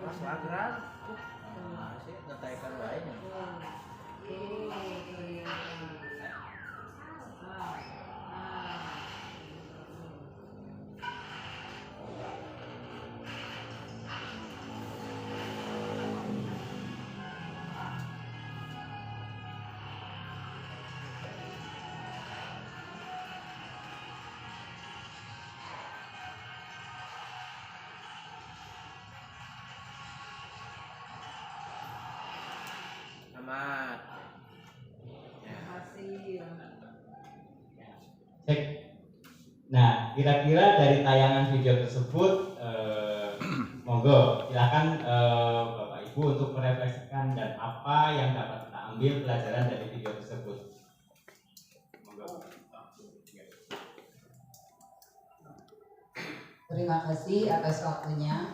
Instagram masih ngetaikan lainnya. Selamat. Cek. Nah, kira-kira dari tayangan video tersebut, monggo silakan Bapak Ibu untuk merefleksikan dan apa yang dapat kita ambil pelajaran dari video tersebut. Monggo. Terima kasih atas waktunya.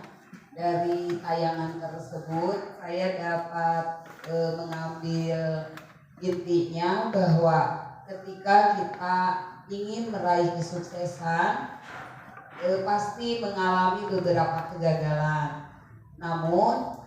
Dari tayangan tersebut saya dapat mengambil intinya bahwa ketika kita ingin meraih kesuksesan pasti mengalami beberapa kegagalan. Namun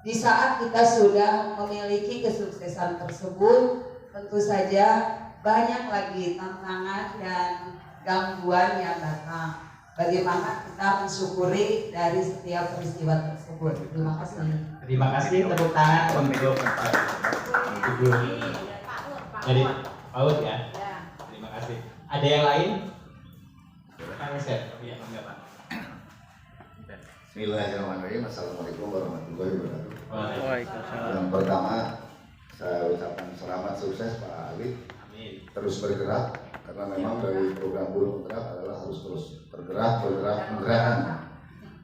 di saat kita sudah memiliki kesuksesan tersebut, tentu saja banyak lagi tantangan dan gangguan yang datang. Bagaimana kita mensyukuri dari setiap peristiwa tersebut. Terima kasih. Terima kasih, tepuk tangan untuk Ibu dari PAUD ya. Terima kasih. Ada yang lain? Kang Yosef, ya, Pak. Bismillahirrahmanirrahim. Assalamualaikum warahmatullahi wabarakatuh. Waalaikumsalam. Yang pertama, saya ucapkan selamat sukses Pak Ali. Amin. Terus bergerak, karena memang dari program Buruh Bergerak adalah harus terus bergerak.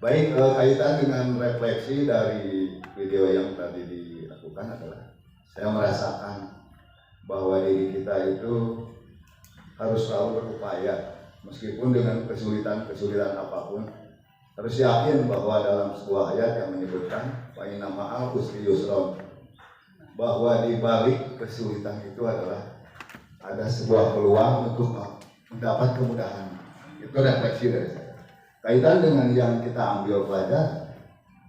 Baik, kaitan dengan refleksi dari video yang tadi dilakukan adalah saya merasakan bahwa diri kita itu harus selalu berupaya meskipun dengan kesulitan apapun. Harus yakin bahwa dalam sebuah ayat yang menyebutkan fa inna ma'al usri yusra, bahwa di balik kesulitan itu adalah ada sebuah peluang untuk mendapat kemudahan. Itu refleksi dari saya. Kaitan dengan yang kita ambil pelajaran,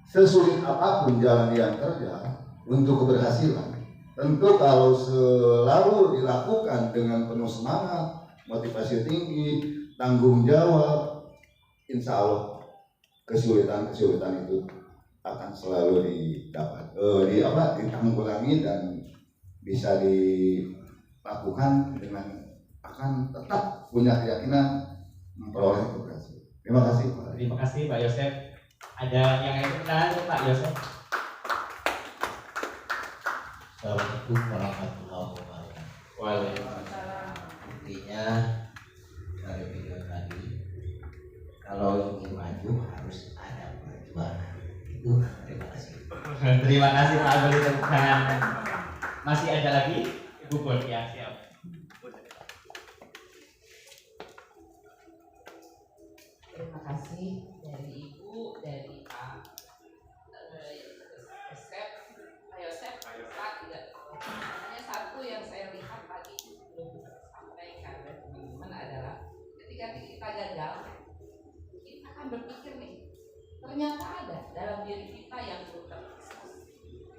sesulit apapun jalan yang terjal untuk keberhasilan, tentu kalau selalu dilakukan dengan penuh semangat, motivasi tinggi, tanggung jawab, insya Allah kesulitan itu akan selalu ditanggulangi dan bisa dilakukan dengan akan tetap punya keyakinan memperoleh keberhasilan. Terima kasih Pak. Terima kasih Pak Yosef. Ada yang lain pertanyaan Pak Yosef? Assalamualaikum warahmatullahi wabarakatuh. Waalaikumsalam. Intinya dari video tadi, kalau ingin maju harus ada perjuangan. Itu terima kasih. Terima kasih Pak Abel, tepuk tangan. Masih ada lagi? Ibu Bon, ya siap. Terima kasih dari Ibu, dari Pak Yosef. Hanya satu yang saya lihat tadi belum sampaikan dari teman-teman adalah ketika kita gagal, kita akan berpikir nih, ternyata ada dalam diri kita yang belum terekspos.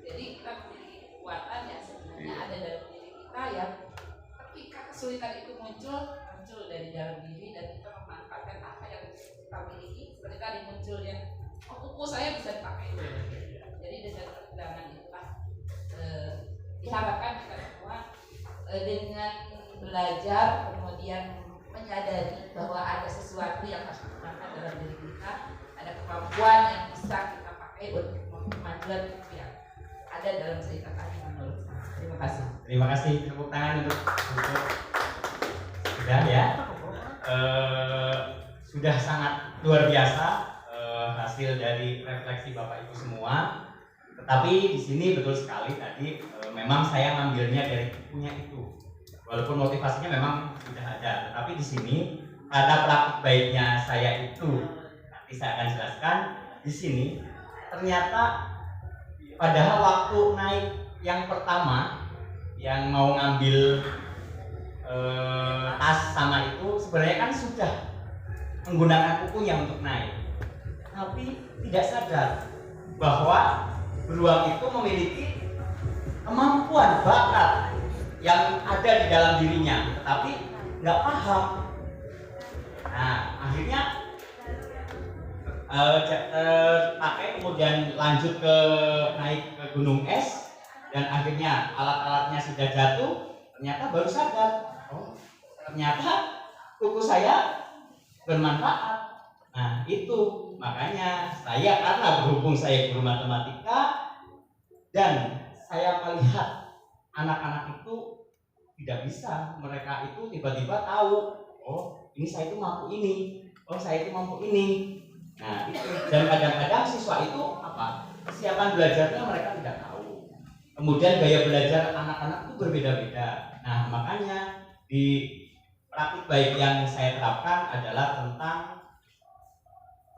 Jadi kita memiliki kekuatan yang sebenarnya ada dalam diri kita yang ketika kesulitan itu muncul dari dalam diri dan kita memanfaatkan apa yang kita miliki. Seperti tadi munculnya, kuku saya bisa dipakai. Jadi dengan perjuangan itulah diharapkan kita semua dengan belajar kemudian menyadari bahwa ada sesuatu yang harus digunakan dalam diri kita, ada kemampuan yang bisa kita pakai untuk kemajuan yang ada dalam cerita tadi menurut saya. Terima kasih. Terima kasih, tepuk tangan untuk sudah ya. Sudah sangat luar biasa hasil dari refleksi Bapak Ibu semua. Tetapi di sini betul sekali tadi memang saya ngambilnya dari bukunya itu. Walaupun motivasinya memang sudah ada, tetapi di sini ada praktik baiknya saya itu. Nanti saya akan jelaskan di sini. Ternyata padahal waktu naik yang pertama yang mau ngambil tas sama itu sebenarnya kan sudah menggunakan kukunya untuk naik, tapi tidak sadar bahwa beruang itu memiliki kemampuan bakat yang ada di dalam dirinya, tetapi nggak paham. Nah, akhirnya pakai kemudian lanjut ke naik ke gunung es, dan akhirnya alat-alatnya sudah jatuh, ternyata baru sadar, oh ternyata kuku saya bermanfaat. Nah itu makanya saya, karena berhubung saya guru matematika dan saya melihat anak-anak itu tidak bisa, mereka itu tiba-tiba tahu, oh ini saya itu mampu ini, oh saya itu mampu ini. Nah itu, dan kadang-kadang siswa itu apa, kesiapan belajarnya mereka tidak tahu, kemudian gaya belajar anak-anak itu berbeda-beda. Nah makanya di praktik baik yang saya terapkan adalah tentang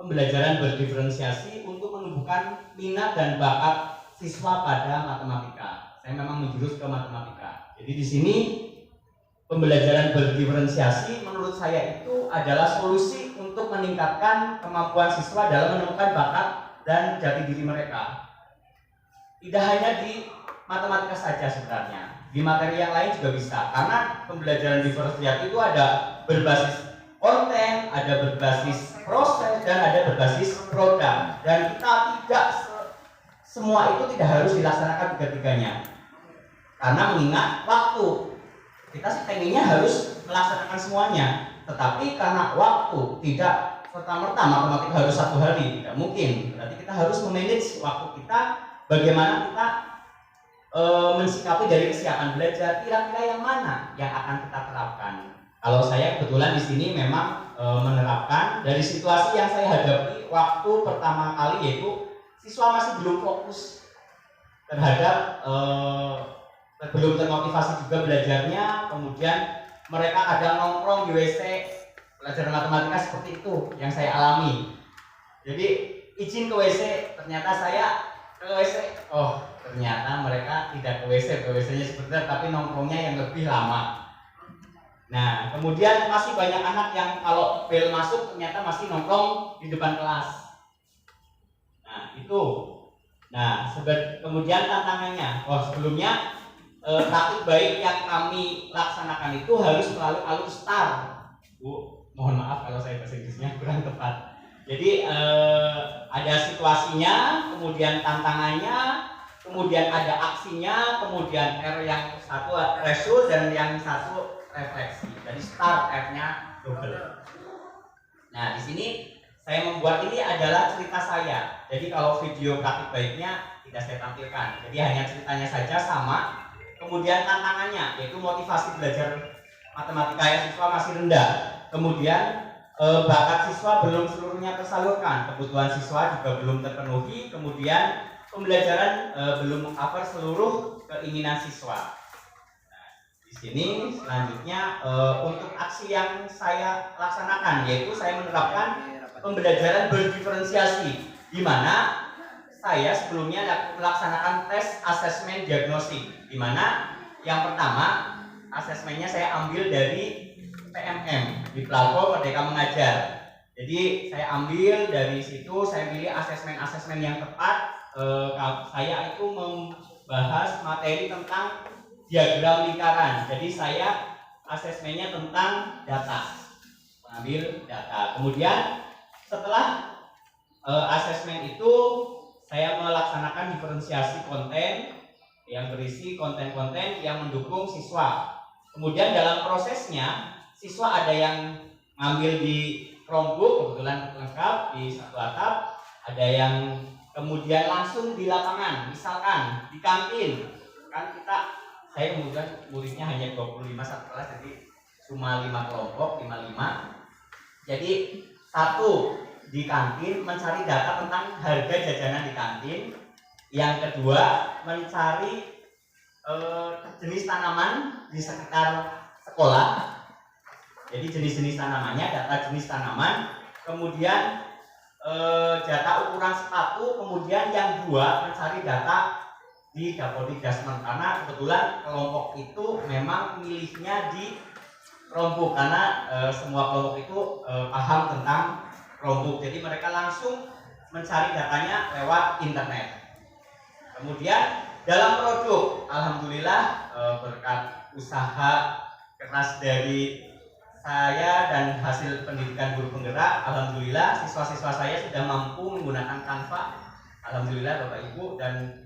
pembelajaran berdiferensiasi untuk menumbuhkan minat dan bakat siswa pada matematika. Saya memang menjurus ke matematika. Jadi di sini pembelajaran berdiferensiasi menurut saya itu adalah solusi untuk meningkatkan kemampuan siswa dalam menemukan bakat dan jati diri mereka. Tidak hanya di matematika saja sebenarnya, di materi yang lain juga bisa. Karena pembelajaran diferensiasi itu ada berbasis konten, ada berbasis proses, dan ada berbasis produk. Dan kita tidak semua itu tidak harus dilaksanakan tiga-tiganya. Karena mengingat waktu, kita sih pengennya harus melaksanakan semuanya, tetapi karena waktu tidak serta-merta matematika harus 1 hari, tidak mungkin. Berarti kita harus memanage waktu kita, bagaimana kita mensikapi dari kesiapan belajar, kira-kira yang mana yang akan kita terapkan. Kalau saya kebetulan di sini memang menerapkan dari situasi yang saya hadapi waktu pertama kali, yaitu siswa masih belum fokus terhadap belum termotivasi juga belajarnya, kemudian mereka kadang nongkrong di WC belajar matematika, seperti itu yang saya alami. Jadi izin ke WC, ternyata saya ke WC, oh ternyata mereka tidak ke WC-nya sebentar, tapi nongkrongnya yang lebih lama. Nah kemudian masih banyak anak yang kalau bel masuk ternyata masih nongkrong di depan kelas. Nah itu. Nah kemudian tantangannya, sebelumnya praktik baik yang kami laksanakan itu harus melalui alur STAR. Bu, mohon maaf kalau saya bahasa Inggrisnya kurang tepat. Jadi ada situasinya, kemudian tantangannya, kemudian ada aksinya, kemudian R yang satu result dan yang satu refleksi. Jadi STAR, R-nya double. Nah di sini saya membuat ini adalah cerita saya. Jadi kalau video praktik baiknya tidak saya tampilkan. Jadi hanya ceritanya saja sama. Kemudian tantangannya yaitu motivasi belajar matematika yang siswa masih rendah. Kemudian bakat siswa belum seluruhnya tersalurkan, kebutuhan siswa juga belum terpenuhi. Kemudian pembelajaran belum meng-cover seluruh keinginan siswa. Nah, di sini selanjutnya untuk aksi yang saya laksanakan, yaitu saya menerapkan pembelajaran berdiferensiasi, di mana saya sebelumnya melaksanakan tes asesmen diagnostik, di mana yang pertama asesmennya saya ambil dari PMM, di platform Merdeka Mengajar. Jadi saya ambil dari situ, saya pilih asesmen yang tepat. Saya itu membahas materi tentang diagram lingkaran. Jadi saya asesmennya tentang data, mengambil data. Kemudian setelah asesmen itu saya melaksanakan diferensiasi konten yang berisi konten-konten yang mendukung siswa. Kemudian dalam prosesnya siswa ada yang ngambil di Chromebook, kebetulan lengkap di satu atap, ada yang kemudian langsung di lapangan, misalkan di kantin. Kan saya kemudian muridnya hanya 25 satu kelas, jadi cuma 5 kelompok, 5. Jadi satu di kantin mencari data tentang harga jajanan di kantin. Yang kedua mencari jenis tanaman di sekitar sekolah. Jadi jenis-jenis tanamannya, data jenis tanaman. Kemudian data ukuran sepatu. Kemudian yang dua mencari data di Dapodik Dasmen, karena kebetulan kelompok itu memang milihnya di Chromebook, karena semua kelompok itu paham tentang Chromebook. Jadi mereka langsung mencari datanya lewat internet. Kemudian dalam produk, alhamdulillah berkat usaha keras dari saya dan hasil pendidikan guru penggerak, alhamdulillah siswa-siswa saya sudah mampu menggunakan Canva, alhamdulillah Bapak Ibu, dan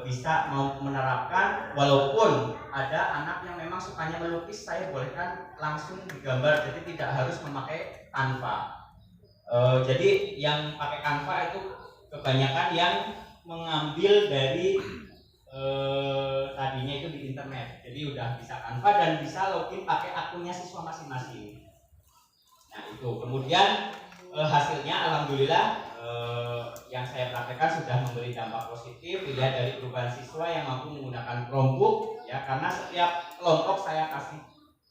bisa mau menerapkan. Walaupun ada anak yang memang sukanya melukis, saya bolehkan langsung digambar, jadi tidak harus memakai Canva. Jadi yang pakai Canva itu kebanyakan yang mengambil dari tadinya itu di internet, jadi udah bisa Canva dan bisa login pakai akunnya siswa masing-masing. Nah itu kemudian hasilnya alhamdulillah yang saya praktekkan sudah memberi dampak positif, dilihat dari perubahan siswa yang mampu menggunakan Chromebook ya, karena setiap kelompok saya kasih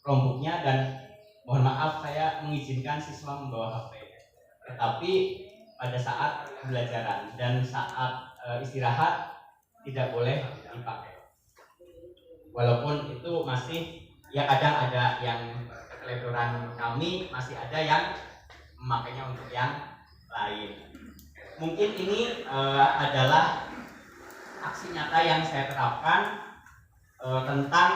Chromebooknya dan mohon maaf saya mengizinkan siswa membawa HP, tetapi pada saat pembelajaran dan saat istirahat tidak boleh dipakai. Walaupun itu masih ya kadang ada yang keteledoran kami, masih ada yang memakainya untuk yang lain. Mungkin ini adalah aksi nyata yang saya terapkan tentang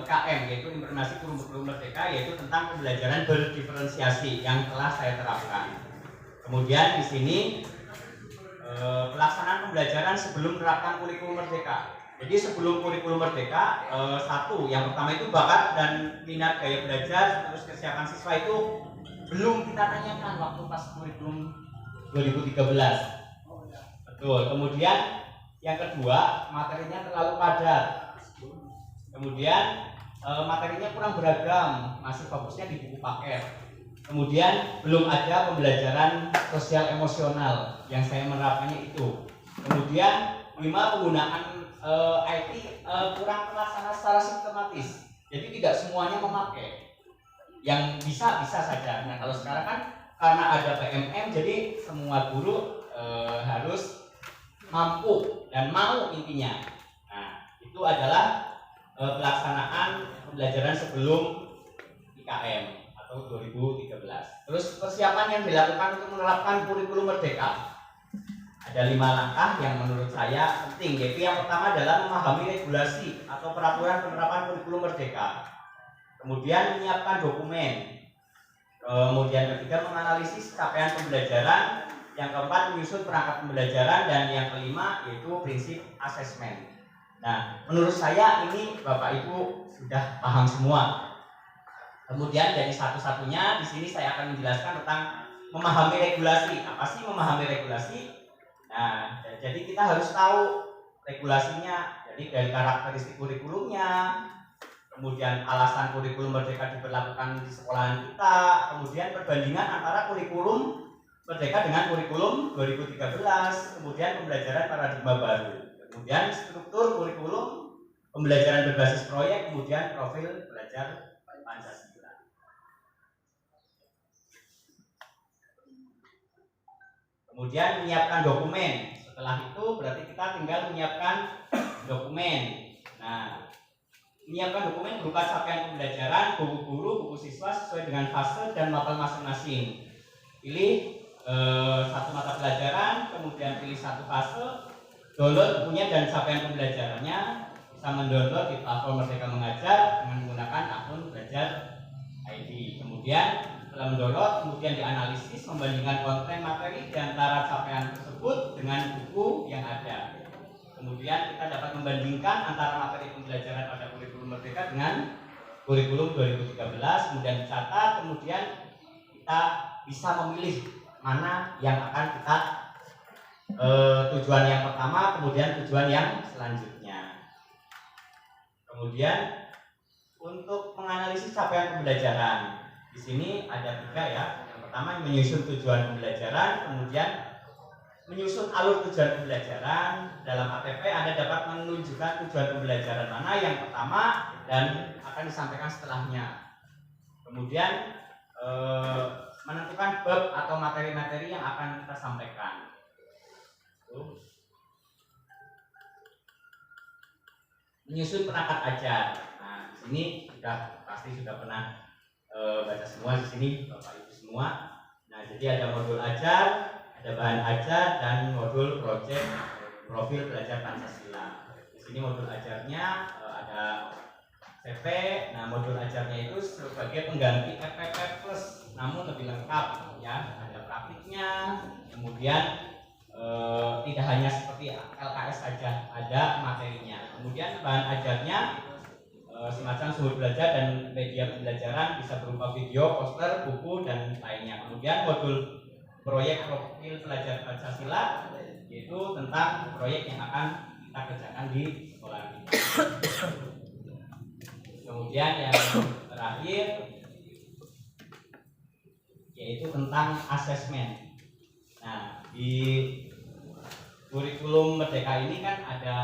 IKM, yaitu Informasi Kurikulum Merdeka, yaitu tentang pembelajaran berdiferensiasi yang telah saya terapkan. Kemudian di sini pelaksanaan pembelajaran sebelum menerapkan kurikulum merdeka. Jadi sebelum kurikulum merdeka, satu, yang pertama itu bakat dan minat gaya belajar, terus kesiapan siswa itu belum kita tanyakan waktu pas kurikulum 2013. Betul. Kemudian yang kedua, materinya terlalu padat. Kemudian materinya kurang beragam, masih fokusnya di buku paket. Kemudian belum ada pembelajaran sosial emosional yang saya menerapkannya itu. Kemudian 5, penggunaan IT kurang terlaksana secara sistematis. Jadi tidak semuanya memakai. Yang bisa saja. Nah kalau sekarang kan karena ada PMM, jadi semua guru harus mampu dan mau intinya. Nah itu adalah pelaksanaan pembelajaran sebelum IKM atau 2013. Terus persiapan yang dilakukan untuk menerapkan kurikulum merdeka. Ada 5 langkah yang menurut saya penting, yaitu yang pertama adalah memahami regulasi atau peraturan penerapan kurikulum merdeka. Kemudian menyiapkan dokumen. Kemudian ketiga, menganalisis capaian pembelajaran. Yang keempat, menyusun perangkat pembelajaran, dan yang kelima yaitu prinsip asesmen. Nah, menurut saya ini Bapak Ibu sudah paham semua. Kemudian dari satu-satunya di sini saya akan menjelaskan tentang memahami regulasi. Apa sih memahami regulasi? Nah, jadi kita harus tahu regulasinya. Jadi dari karakteristik kurikulumnya, kemudian alasan kurikulum merdeka diberlakukan di sekolahan kita, kemudian perbandingan antara kurikulum merdeka dengan kurikulum 2013, kemudian pembelajaran paradigma baru, kemudian struktur kurikulum, pembelajaran berbasis proyek, kemudian profil belajar Pancasila. Kemudian menyiapkan dokumen. Setelah itu berarti kita tinggal menyiapkan dokumen. Nah, menyiapkan dokumen berupa capaian pembelajaran, buku guru, buku siswa sesuai dengan fase dan mapel masing-masing. Pilih satu mata pelajaran, kemudian pilih satu fase, download bukunya dan capaian pembelajarannya. Bisa mendownload di platform Merdeka Mengajar dengan menggunakan akun Belajar ID. Kemudian setelah mendownload, kemudian dianalisis, membandingkan konten materi di antara capaian tersebut dengan buku yang ada. Kemudian kita dapat membandingkan antara materi pembelajaran pada kurikulum merdeka dengan kurikulum 2013, kemudian dicatat, kemudian kita bisa memilih mana yang akan kita tujuan yang pertama, kemudian tujuan yang selanjutnya. Kemudian untuk menganalisis capaian pembelajaran, di sini ada 3 ya. Yang pertama menyusun tujuan pembelajaran, kemudian menyusun alur tujuan pembelajaran. Dalam ATP Anda dapat menunjukkan tujuan pembelajaran mana yang pertama dan akan disampaikan setelahnya. Kemudian menentukan bab atau materi-materi yang akan kita sampaikan. Menyusun perangkat ajar. Nah, di sini pasti sudah pernah baca semua di sini Bapak Ibu semua. Nah, jadi ada modul ajar, ada bahan ajar dan modul proyek profil belajar Pancasila. Di sini modul ajarnya ada CV. Nah, modul ajarnya itu sebagai pengganti FPP Plus, namun lebih lengkap ya. Ada praktiknya, kemudian tidak hanya seperti LKS saja, ada materinya. Kemudian bahan ajarnya semacam sumber belajar dan media pembelajaran, bisa berupa video, poster, buku, dan lainnya. Kemudian modul proyek profil pelajar Pancasila, yaitu tentang proyek yang akan kita kerjakan di sekolah kita. Kemudian yang terakhir yaitu tentang asesmen. Nah, di kurikulum Merdeka ini kan ada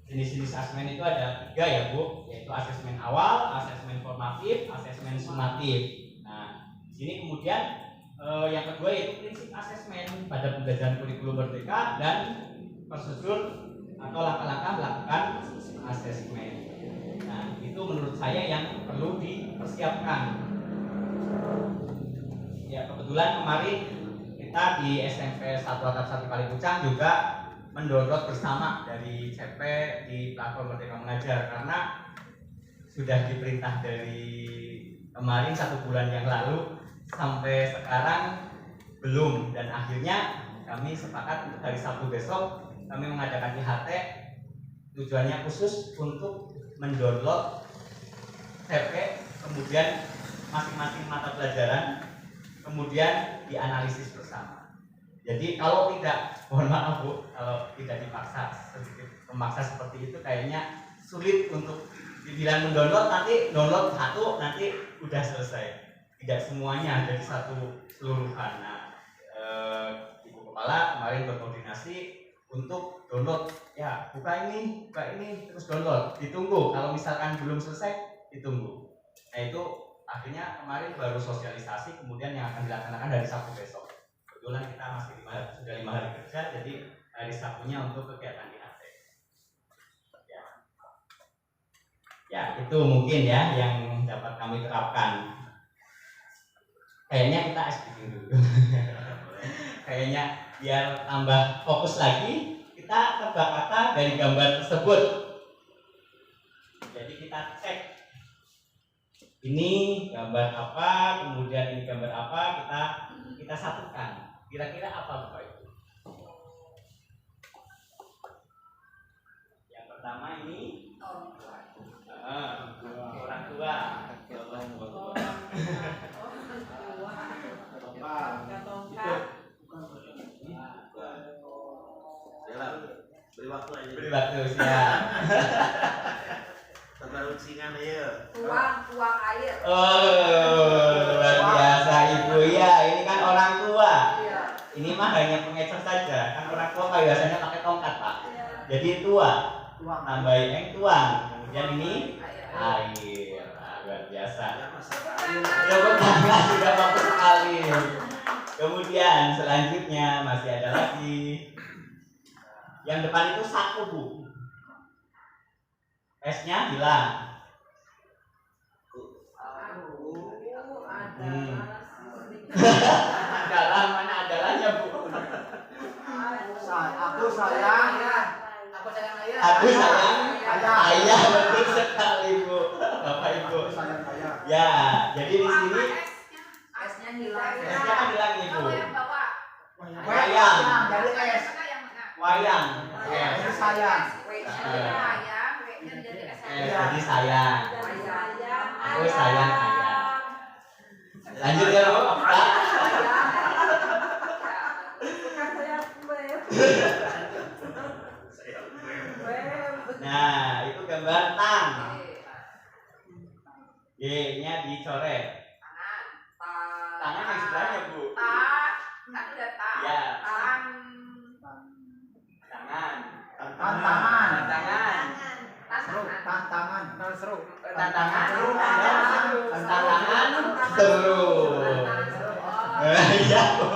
jenis-jenis asesmen, itu ada 3 ya Bu, yaitu asesmen awal, asesmen formatif, asesmen sumatif. Nah, di sini kemudian yang kedua yaitu prinsip asesmen pada pembelajaran kurikulum Merdeka dan prosedur atau langkah-langkah melakukan asesmen. Nah, itu menurut saya yang perlu dipersiapkan. Ya, kebetulan kemarin kita di SMP 1 Atap 1 Kalipucang juga mendownload bersama dari CP di platform Merdeka Mengajar, karena sudah diperintah dari kemarin 1 bulan yang lalu sampai sekarang belum, dan akhirnya kami sepakat untuk hari Sabtu besok kami mengadakan IHT. Tujuannya khusus untuk mendownload CP, kemudian masing-masing mata pelajaran, kemudian dianalisis bersama. Jadi kalau tidak, mohon maaf Bu, kalau tidak dipaksa memaksa seperti itu kayaknya sulit untuk dibilang mendownload, nanti download 1 nanti udah selesai. Tidak semuanya jadi satu keseluruhan. Nah, Ibu Kepala kemarin berkoordinasi untuk download, ya buka ini terus download, ditunggu. Kalau misalkan belum selesai, ditunggu. Nah, itu akhirnya kemarin baru sosialisasi, kemudian yang akan dilaksanakan dari Sabtu besok. Kebetulan kita masih sudah 5 hari kerja, jadi hari Sabtunya untuk kegiatan IHT. Ya, itu mungkin ya yang dapat kami terapkan. Kayaknya kita SPG dulu. Kayaknya biar tambah fokus lagi, kita tebak kata dari gambar tersebut. Jadi kita cek ini gambar apa, kemudian ini gambar apa, kita satukan. Kira-kira apa Bapak Ibu? Yang pertama ini orang tua. Beri waktu siap. Terbaru singan ya. Tuang air. Oh, luar biasa Ibu ya. Ini kan orang tua. Iya. Ini mah hanya pengecer saja. Kan orang tua biasanya pakai tongkat Pak. Jadi tua. Tambahin yang tuang. Kemudian ini air. Nah, luar biasa. Ya benar, sudah bagus sekali. Kemudian selanjutnya masih ada lagi. Yang depan itu saku Bu. S-nya hilang. Adalah, mana adalahnya Bu? Aku sayang ayah. Aku sayang ayah, betul sekali Bu. Bapak Ibu. Ya, jadi di sini S-nya hilang. S-nya kan hilang Ibu. Kamu yang bawa. Wayang. Dari S. Wayang. Ini sayang. W-nya sayang, W-nya jadi S. Jadi sayang. Aku sayang ayah. Lanjut ya Bu. Nah, itu gambar tang. Y-nya dicoret. Tangan yang sebelahnya Bu. Ya. Tangan. Tantangan seru. Ya Bu.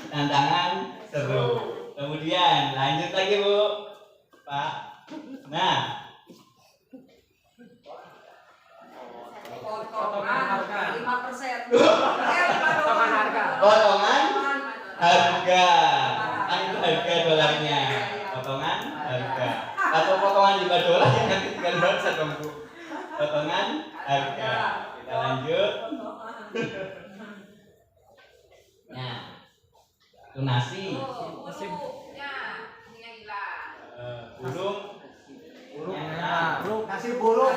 Tantangan seru. Kemudian lanjut lagi Bu. Pak. Nah, potongan 5%. potongan Itu nasi. Burungnya hilang. Burung. Nasi buruk.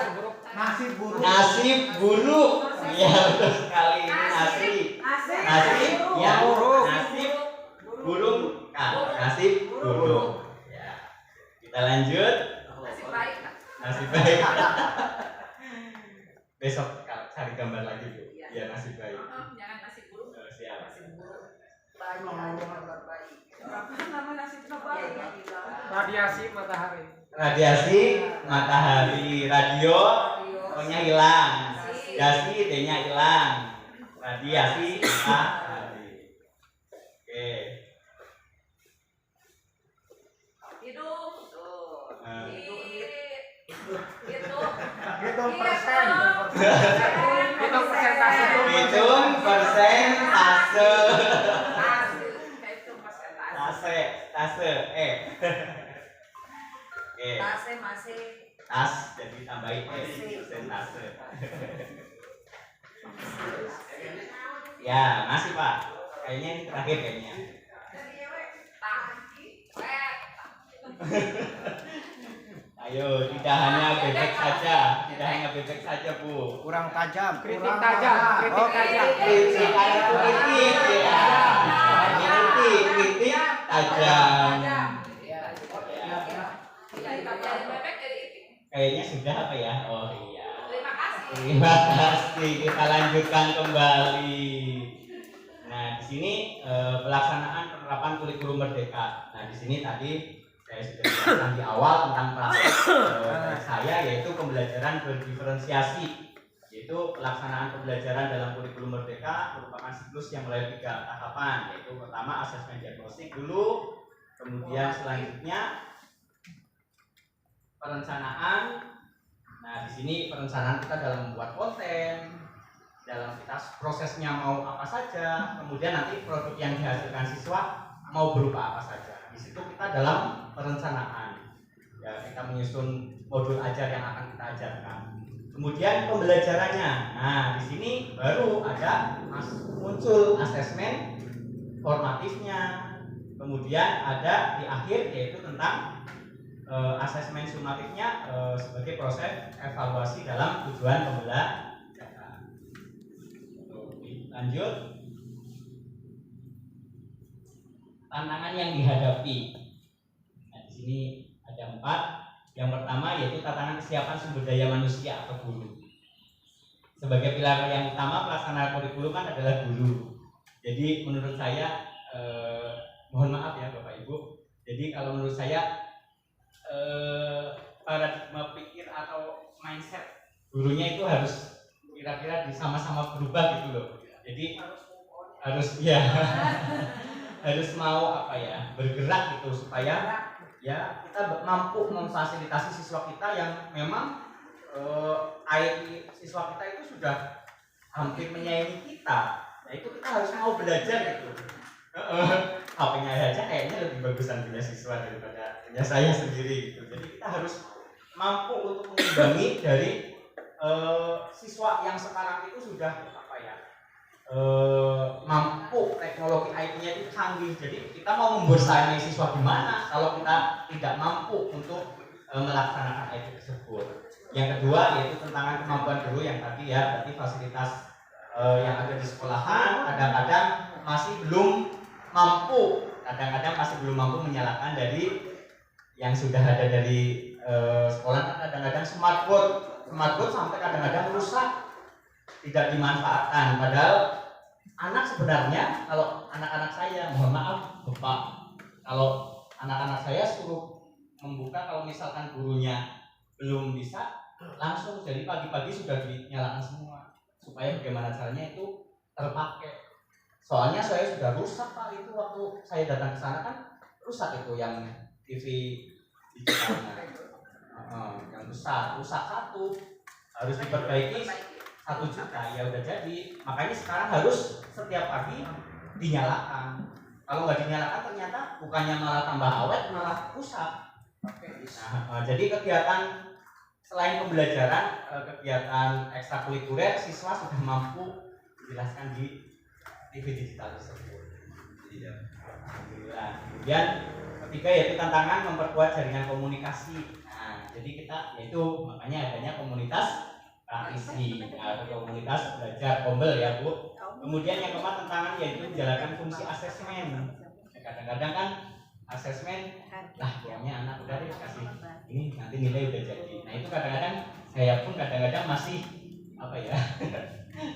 Nasi buruk. Nasi buruk. Iya betul sekali. Ini nasi. Nasi. Ya. Nasi burung. Nah, nasi burung. Ya. Kita lanjut. Nasi baik. Nasi baik. Besok cari gambar lagi Bu. Ya nasi baik. Jangan nasi burung. Siap. Nasi burung. Baik. Baik. Apa nama nasi baik? Radiasi matahari. Radiasi matahari, radio O-nya hilang, dasi D-nya hilang, radiasi matahari. Oke. Hidung tuh. Hitung persen. Hitung persentase. Hitung persentase. Hitung persentase. Tase. Oke. Tase masih. Tas jadi tambahin persentase. Ya masih Pak. Kayaknya ini terakhir kayaknya. Ayo, tidak hanya bebek saja, Bu. Kurang tajam. Kritik tajam. Kritik ya. Kritik tajam. Kayaknya sudah apa ya? Oh iya. Terima kasih. Kita lanjutkan kembali. Nah, di sini pelaksanaan penerapan kurikulum merdeka. Nah, di sini tadi saya sudah jelaskan di awal tentang praktek saya, yaitu pembelajaran berdiferensiasi, yaitu pelaksanaan pembelajaran dalam kurikulum merdeka merupakan siklus yang melalui 3 tahapan, yaitu pertama asesmen diagnostik dulu, kemudian selanjutnya perencanaan. Nah, di sini perencanaan kita dalam membuat konten, dalam kita prosesnya mau apa saja, kemudian nanti produk yang dihasilkan siswa mau berupa apa saja. Di situ kita dalam perencanaan. Ya, kita menyusun modul ajar yang akan kita ajarkan. Kemudian pembelajarannya. Nah, di sini baru ada muncul asesmen formatifnya. Kemudian ada di akhir yaitu tentang asesmen sumatifnya sebagai proses evaluasi dalam tujuan pembelajaran. Lanjut. Tantangan yang dihadapi. Nah, di sini ada 4. Yang pertama yaitu tantangan kesiapan sumber daya manusia atau guru. Sebagai pilar yang utama pelaksanaan kurikulum kan adalah guru. Jadi menurut saya mohon maaf ya Bapak Ibu. Jadi kalau menurut saya paradigma pikir atau mindset gurunya itu harus kira-kira sama-sama berubah gitu loh. Jadi harus ya harus mau apa ya bergerak gitu supaya ya kita mampu memfasilitasi siswa kita yang memang IQ siswa kita itu sudah hampir menyaingi kita. Nah itu kita harus mau belajar gitu. HP-nya aja kayaknya lebih bagusan punya siswa daripada punya saya sendiri gitu. Jadi kita harus mampu untuk mengimbangi dari siswa yang sekarang itu sudah apa ya mampu teknologi IT-nya itu canggih. Jadi kita mau membersamai siswa gimana kalau kita tidak mampu untuk melaksanakan IT tersebut. Yang kedua yaitu tantangan kemampuan guru yang tadi ya, berarti fasilitas yang ada di sekolahan kadang-kadang masih belum mampu, masih belum mampu menyalakan dari yang sudah ada dari sekolah. Kadang-kadang smartboard sampai kadang-kadang rusak, tidak dimanfaatkan. Padahal anak sebenarnya, kalau anak-anak saya, mohon maaf Bapak, kalau anak-anak saya suruh membuka, kalau misalkan gurunya belum bisa, langsung jadi pagi-pagi sudah dinyalakan semua, supaya bagaimana caranya itu terpakai. Soalnya saya sudah rusak Pak, itu waktu saya datang ke sana kan rusak itu yang TV digitalnya, yang besar, rusak satu, harus diperbaiki 1 juta, ya udah jadi. Makanya sekarang harus setiap pagi dinyalakan. Kalau nggak dinyalakan ternyata bukannya malah tambah awet, malah rusak. Nah, jadi kegiatan selain pembelajaran, kegiatan ekstrakurikuler siswa sudah mampu dijelaskan di TV digital tersebut. Alhamdulillah. Kemudian ketiga yaitu tantangan memperkuat jaringan komunikasi. Nah, jadi kita yaitu makanya adanya komunitas praktisi atau komunitas belajar kombel ya Bu. Kemudian yang keempat tantangan yaitu menjalankan fungsi asesmen. Kadang-kadang kan asesmen, lah pokoknya anak udah deh kasih ini nanti nilai udah jadi. Nah itu kadang-kadang saya pun kadang-kadang masih apa ya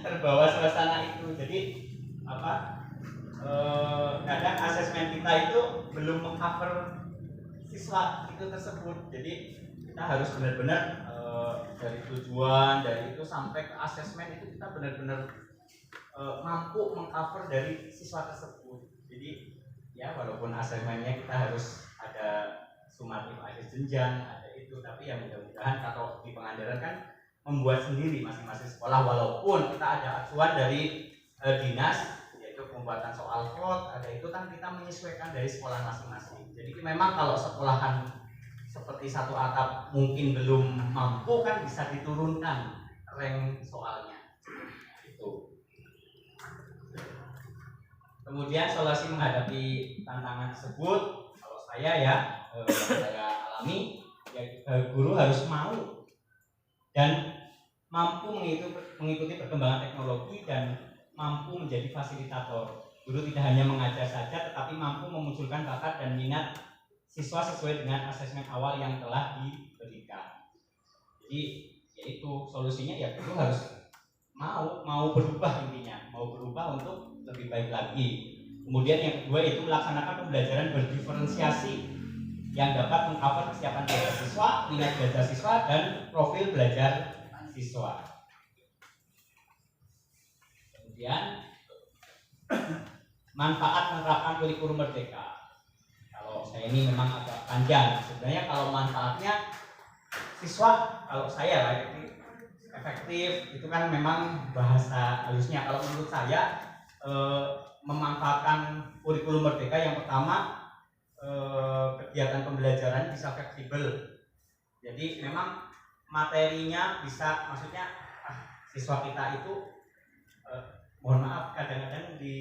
terbawa suasana itu. Jadi apa? Kadang asesmen kita itu belum mengcover siswa itu tersebut. Jadi kita harus benar-benar dari tujuan dari itu sampai ke asesmen itu kita benar-benar mampu mengcover dari siswa tersebut. Jadi ya walaupun asesmennya kita harus ada sumatif akhir jenjang ada itu, tapi ya mudah-mudahan kalau di Pangandaran kan membuat sendiri masing-masing sekolah walaupun kita ada acuan dari dinas yaitu pembuatan soal plot ada itu kan kita menyesuaikan dari sekolah masing-masing. Jadi memang kalau sekolahan seperti satu atap mungkin belum mampu kan bisa diturunkan rank soalnya itu. Kemudian solusi menghadapi tantangan tersebut kalau saya ya saya alami ya guru harus mau dan mampu mengikuti perkembangan teknologi dan mampu menjadi fasilitator. Guru tidak hanya mengajar saja tetapi mampu memunculkan bakat dan minat siswa sesuai dengan asesmen awal yang telah diberikan. Jadi yaitu solusinya ya guru harus mau berubah intinya, mau berubah untuk lebih baik lagi. Kemudian yang kedua itu melaksanakan pembelajaran berdiferensiasi yang dapat mengcover kesiapan belajar siswa, minat belajar siswa, dan profil belajar siswa. Kemudian manfaat menerapkan kurikulum merdeka. Kalau saya ini memang agak panjang. Sebenarnya kalau manfaatnya siswa, kalau saya lah ini efektif itu kan memang bahasa halusnya. Kalau menurut saya memanfaatkan kurikulum merdeka yang pertama kegiatan pembelajaran bisa fleksibel. Jadi memang materinya bisa maksudnya siswa kita itu mohon maaf kadang-kadang di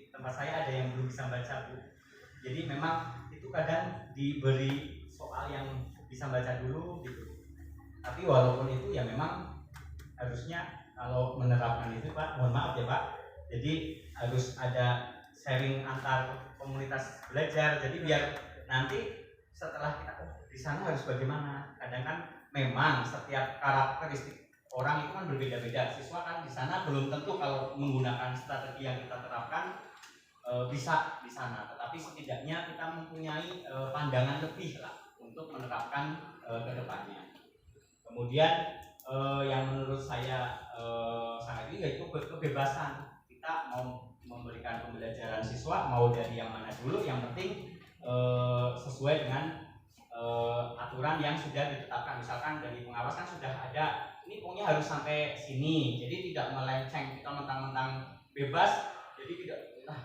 tempat saya ada yang belum bisa baca Bu. Jadi memang itu kadang diberi soal yang bisa baca dulu gitu. Tapi walaupun itu ya memang harusnya kalau menerapkan itu Pak, mohon maaf ya Pak. Jadi harus ada sharing antar komunitas belajar. Jadi biar nanti setelah kita di sana harus bagaimana. Kadang kan memang setiap karakteristik orang itu kan berbeda-beda. Siswa kan di sana belum tentu kalau menggunakan strategi yang kita terapkan bisa di sana. Tetapi setidaknya kita mempunyai pandangan lebih lah untuk menerapkan ke depannya. Kemudian yang menurut saya sangat ini yaitu kebebasan. Kita mau memberikan pembelajaran siswa mau dari yang mana dulu, yang penting sesuai dengan aturan yang sudah ditetapkan. Misalkan dari pengawas kan sudah ada ini pokoknya harus sampai sini, jadi tidak melenceng kita mentang-mentang bebas. Jadi tidak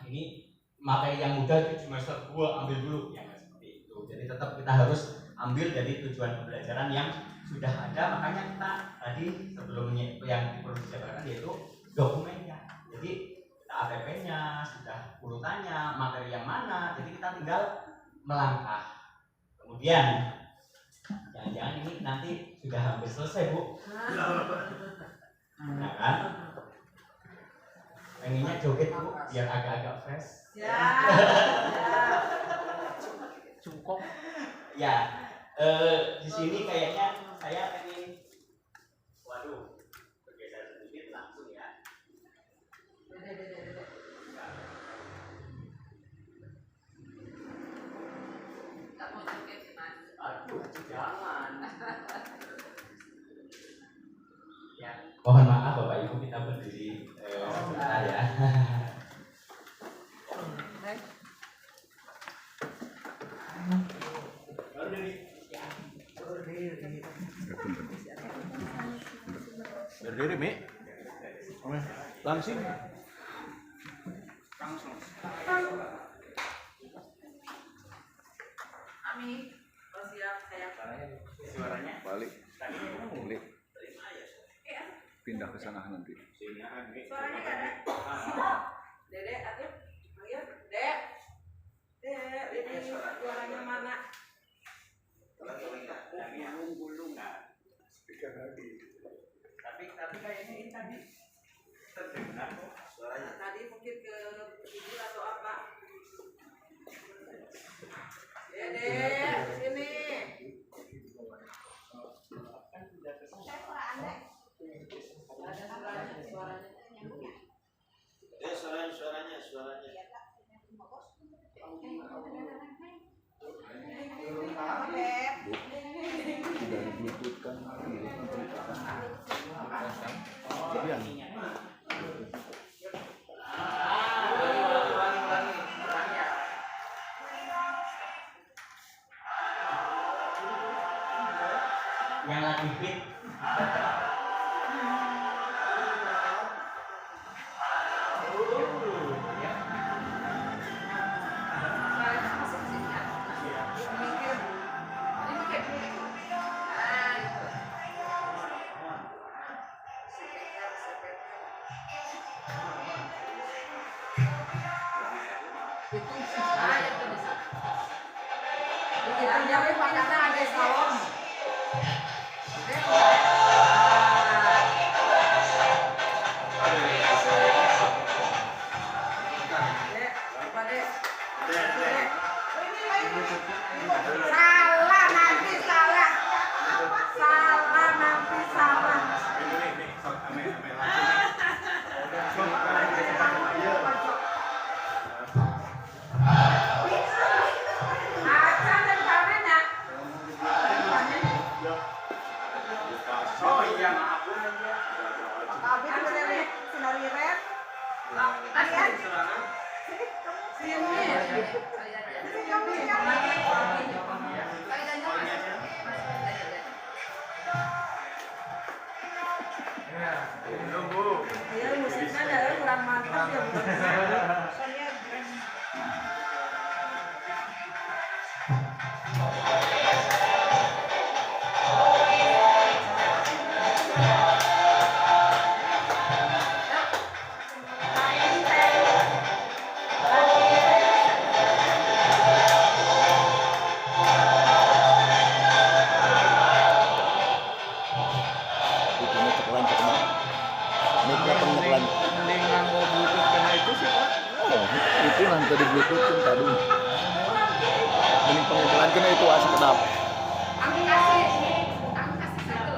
ini materi yang mudah di semester 2 ambil dulu ya nggak seperti itu. Jadi tetap kita harus ambil dari tujuan pembelajaran yang sudah ada. Makanya kita tadi sebelumnya yang perlu dijabarkan yaitu dokumennya. Jadi ATP-nya, sudah urutannya, materi yang mana, jadi kita tinggal melangkah. Kemudian, jangan-jangan ini nanti sudah hampir selesai Bu. Nah kan? Pengennya joget Bu, biar agak-agak fresh. Ya. Cungkok. Ya, di sini kayaknya saya pengen, waduh, bergeser sedikit langsung ya. Tak mau joget sih Mas. Aduh, jangan. Ya, mohon maaf Bapak Ibu kita berdiri sebentar ya. Berdiri, Mi. Langsing. Ami, oh siap saya. Suaranya balik pindah ke sana nanti. Suaranya nggak ada. Dede, atuh, panggil. Dede. Bibit. Mending nganggo bluetooth karena itu sih Pak. Oh, itu nanti di bluetoothin tadi. Mending pengetelan kena itu asal kedap. Aku kasih satu.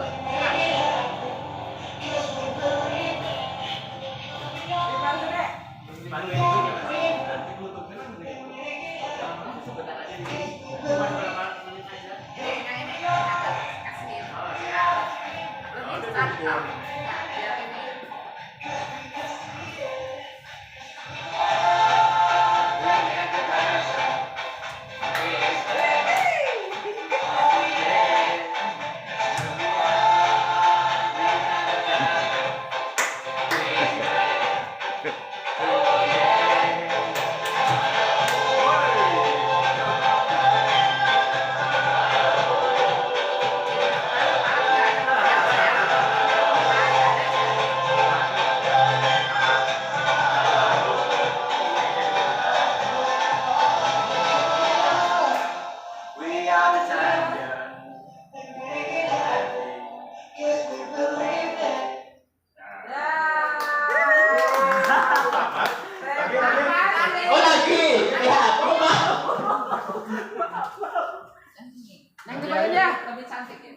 Yang kedua aja lebih cantik ya.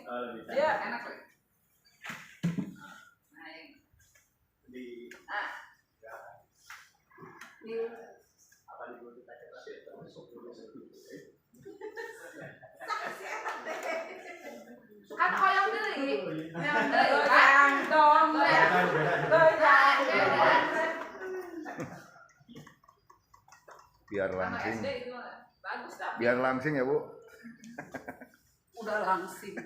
Iya, enak lagi. Nah, yang kan kau yang beli, kan dong ya. Biar langsing. Bagus tapi Biar langsing ya, Bu. udah langsing.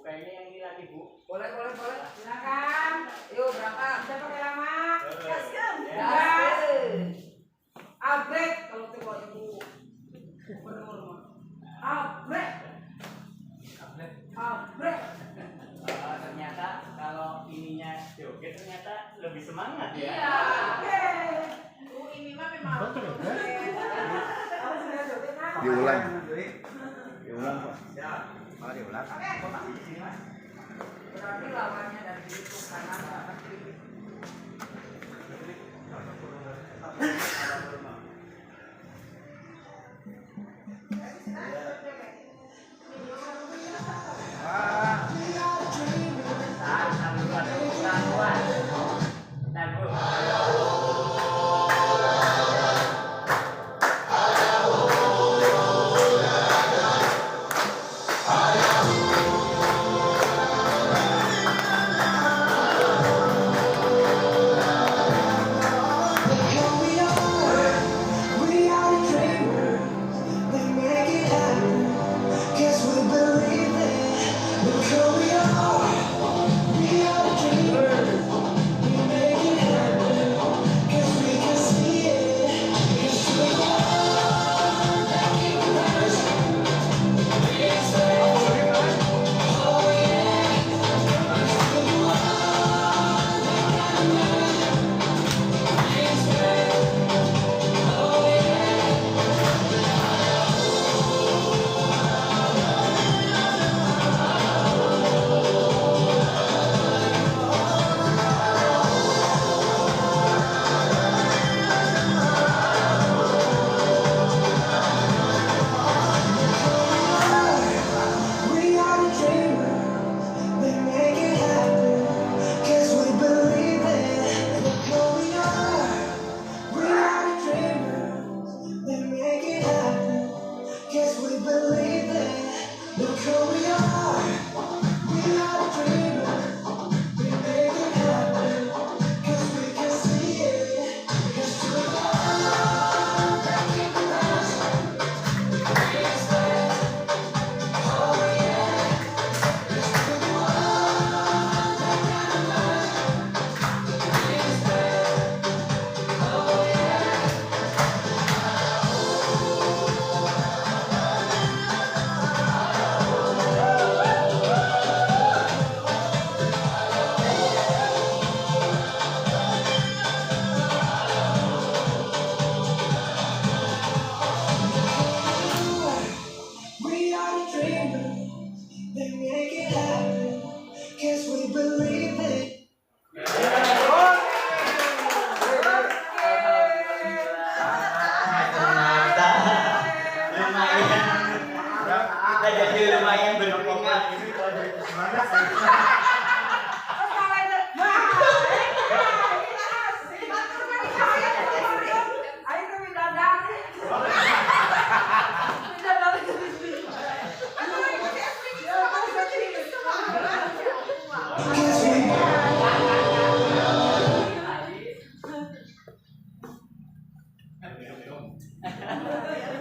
Kayaknya yang ini lagi, Bu. Boleh. Silakan. Yuk berangkat. Bisa pakai lama. Gaskan. Abrek kalau coba ibu. Abrek. Ternyata kalau ininya joget ternyata lebih semangat ya. Iya. Ini mah memang. Diulang. Diulang Pak. Oh, diulang. Berarti lawannya dari itu kanan ke kiri. Nah, Bu.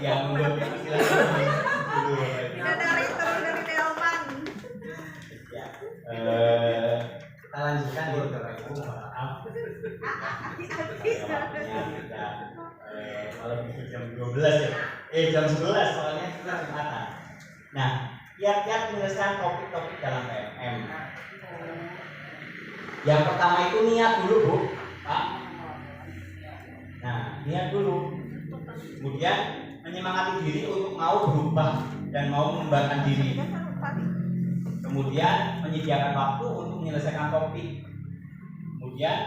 Ya, monggo silakan. Dulu, Bapak Ibu. Bidadari terus dari Delman. Ya, kita lanjutkan dulu Bapak Ibu, mohon maaf. Ya, waktunya tidak kalau bisa jam 12 ya. Jam 11 soalnya kita Jumatan. Nah, kiat-kiat menyelesaikan topik-topik dalam PMM. Yang pertama itu niat dulu, Bu, Pak. Nah, niat dulu. Kemudian menyemangati diri untuk mau berubah dan mau mengembangkan diri. Kemudian menyediakan waktu untuk menyelesaikan topik. Kemudian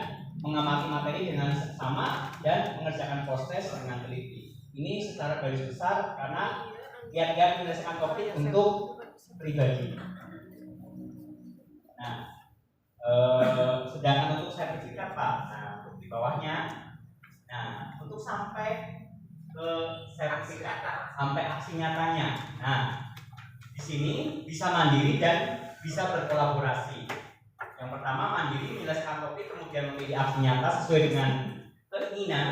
mengamati materi dengan seksama dan mengerjakan proses dengan teliti. Ini secara garis besar karena kiat-kiat menyelesaikan topik untuk pribadi. Nah, sedangkan untuk sertifikat Pak, nah untuk di bawahnya, nah untuk sampai ke sertifikat, sampai aksi nyatanya. Nah, di sini bisa mandiri dan bisa berkolaborasi. Yang pertama mandiri menyelesaikan topik, kemudian memilih aksi nyata sesuai dengan keinginan,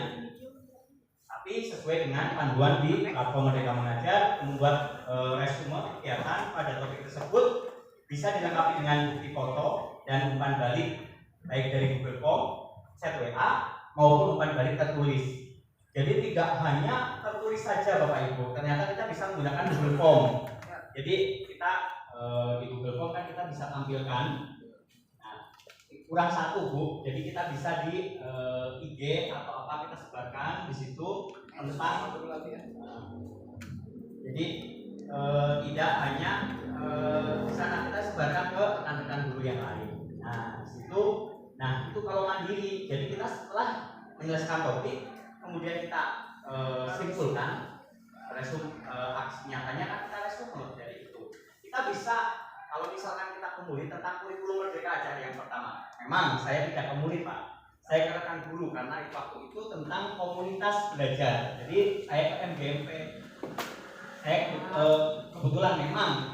tapi sesuai dengan panduan di platform Merdeka Mengajar, membuat resume kegiatan pada topik tersebut bisa dilengkapi dengan bukti foto dan umpan balik baik dari Google Form, chat WA maupun umpan balik tertulis. Jadi tidak hanya tertulis saja Bapak Ibu, ternyata kita bisa menggunakan Google Form. Jadi kita di Google Form kan kita bisa tampilkan. Nah, kurang satu Bu, jadi kita bisa di IG atau apa kita sebarkan di situ tentang jadi tidak hanya sana kita sebarkan ke rekan-rekan guru yang lain. Nah, di situ, nah itu kalau mandiri, jadi kita setelah menyelesaikan topik, kemudian kita simpulkan resume aksi nyatanya kan kita resume dari itu. Kita bisa kalau misalkan kita kemudian tentang kurikulum Merdeka Ajar yang pertama, memang saya tidak kemudian Pak, saya ke rekan guru karena waktu itu tentang komunitas belajar. Jadi saya ke MGMP. Saya kebetulan memang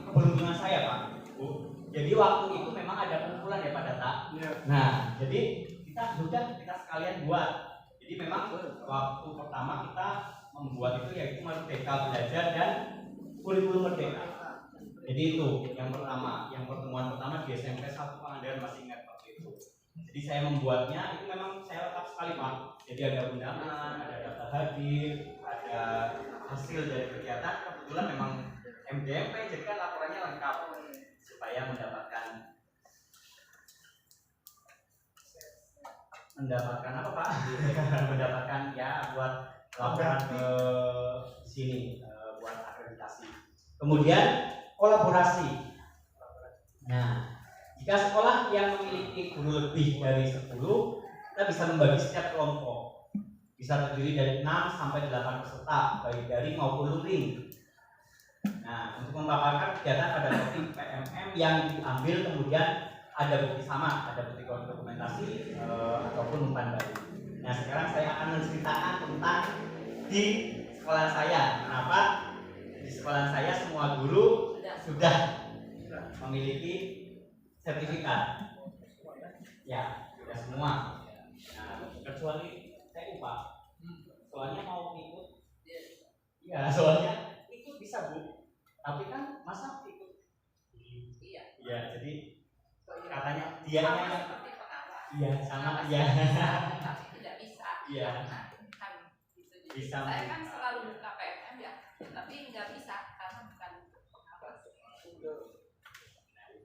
keberuntungan saya Pak, Bu. Jadi waktu itu memang ada kumpulan ya Pak Data. Nah, jadi kita sekalian buat. Jadi memang waktu pertama kita membuat itu yaitu Merdeka Belajar dan Kurikulum Merdeka. Jadi itu yang pertama, yang pertemuan pertama di SMP 1 Pangandaran, masih ingat waktu itu. Jadi saya membuatnya itu memang saya lengkap sekali Pak. Jadi ada undangan, ada daftar hadir, ada hasil dari kegiatan. Kebetulan memang MDMP, jadi kan laporannya lengkap supaya mendapatkan apa Pak? Mendapatkan ya buat laporan ke sini buat akreditasi. Kemudian kolaborasi. Nah, jika sekolah yang memiliki guru lebih dari 10, kita bisa membagi setiap kelompok. Bisa terdiri dari 6 sampai 8 peserta, baik daring maupun luring. Nah, untuk memaparkan kegiatan pada topik PMM yang diambil, kemudian ada bukti sama, ada bukti dokumentasi ataupun umpan balik. Nah, sekarang saya akan menceritakan tentang di sekolah saya. Kenapa di sekolah saya semua guru sudah memiliki sertifikat. Ya, sudah semua. Nah, kecuali saya Pak. Soalnya mau ikut. Iya, soalnya ikut bisa Bu. Tapi kan masa ikut? Iya. Iya, jadi katanya dianya yang iya sama iya. Tapi tidak bisa. Iya. Kan gitu. Bisa. Saya kan selalu buka PMM ya, tapi nggak bisa karena bukan pengawas. Nah, itu.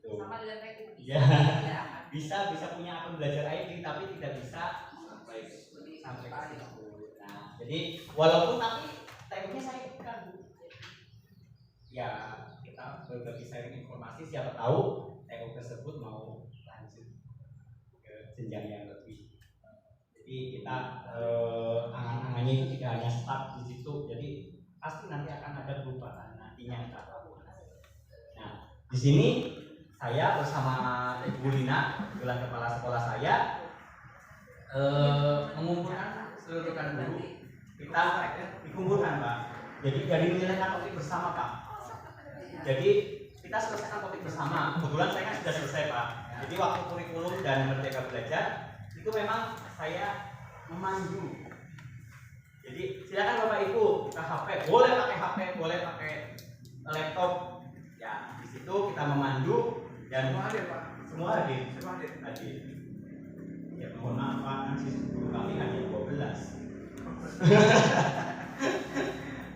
Sama dengan TU. Iya. Ya. Bisa punya akun belajar IT tapi tidak bisa sampai ke situ. Nah, jadi walaupun tapi TU-nya saya bukan Bu. Ya, kita berbagi sharing informasi, siapa tahu TU tersebut mau lanjut ke jenjang yang lebih. Jadi kita angan-angannya itu tidak hanya start di situ, jadi pasti nanti akan ada perubahan nantinya. Nah, di sini saya bersama Ibu Lina, kebetulan kepala sekolah saya, mengumpulkan seluruh rekan guru. Kita dikumpulkan Pak. Jadi dari menyelesaikan topik bersama Pak. Jadi kita selesaikan topik bersama. Kebetulan saya kan sudah selesai Pak. Jadi waktu kurikulum dan Merdeka Belajar itu memang saya memandu. Jadi silakan Bapak Ibu kita buka HP, boleh pakai HP, boleh pakai laptop. Ya, di situ kita memandu dan Semua hadir Pak. semua hadir. Semua hadir. Hadir. Ya mohon maaf Pak, kan siswa guru kami hanya 12.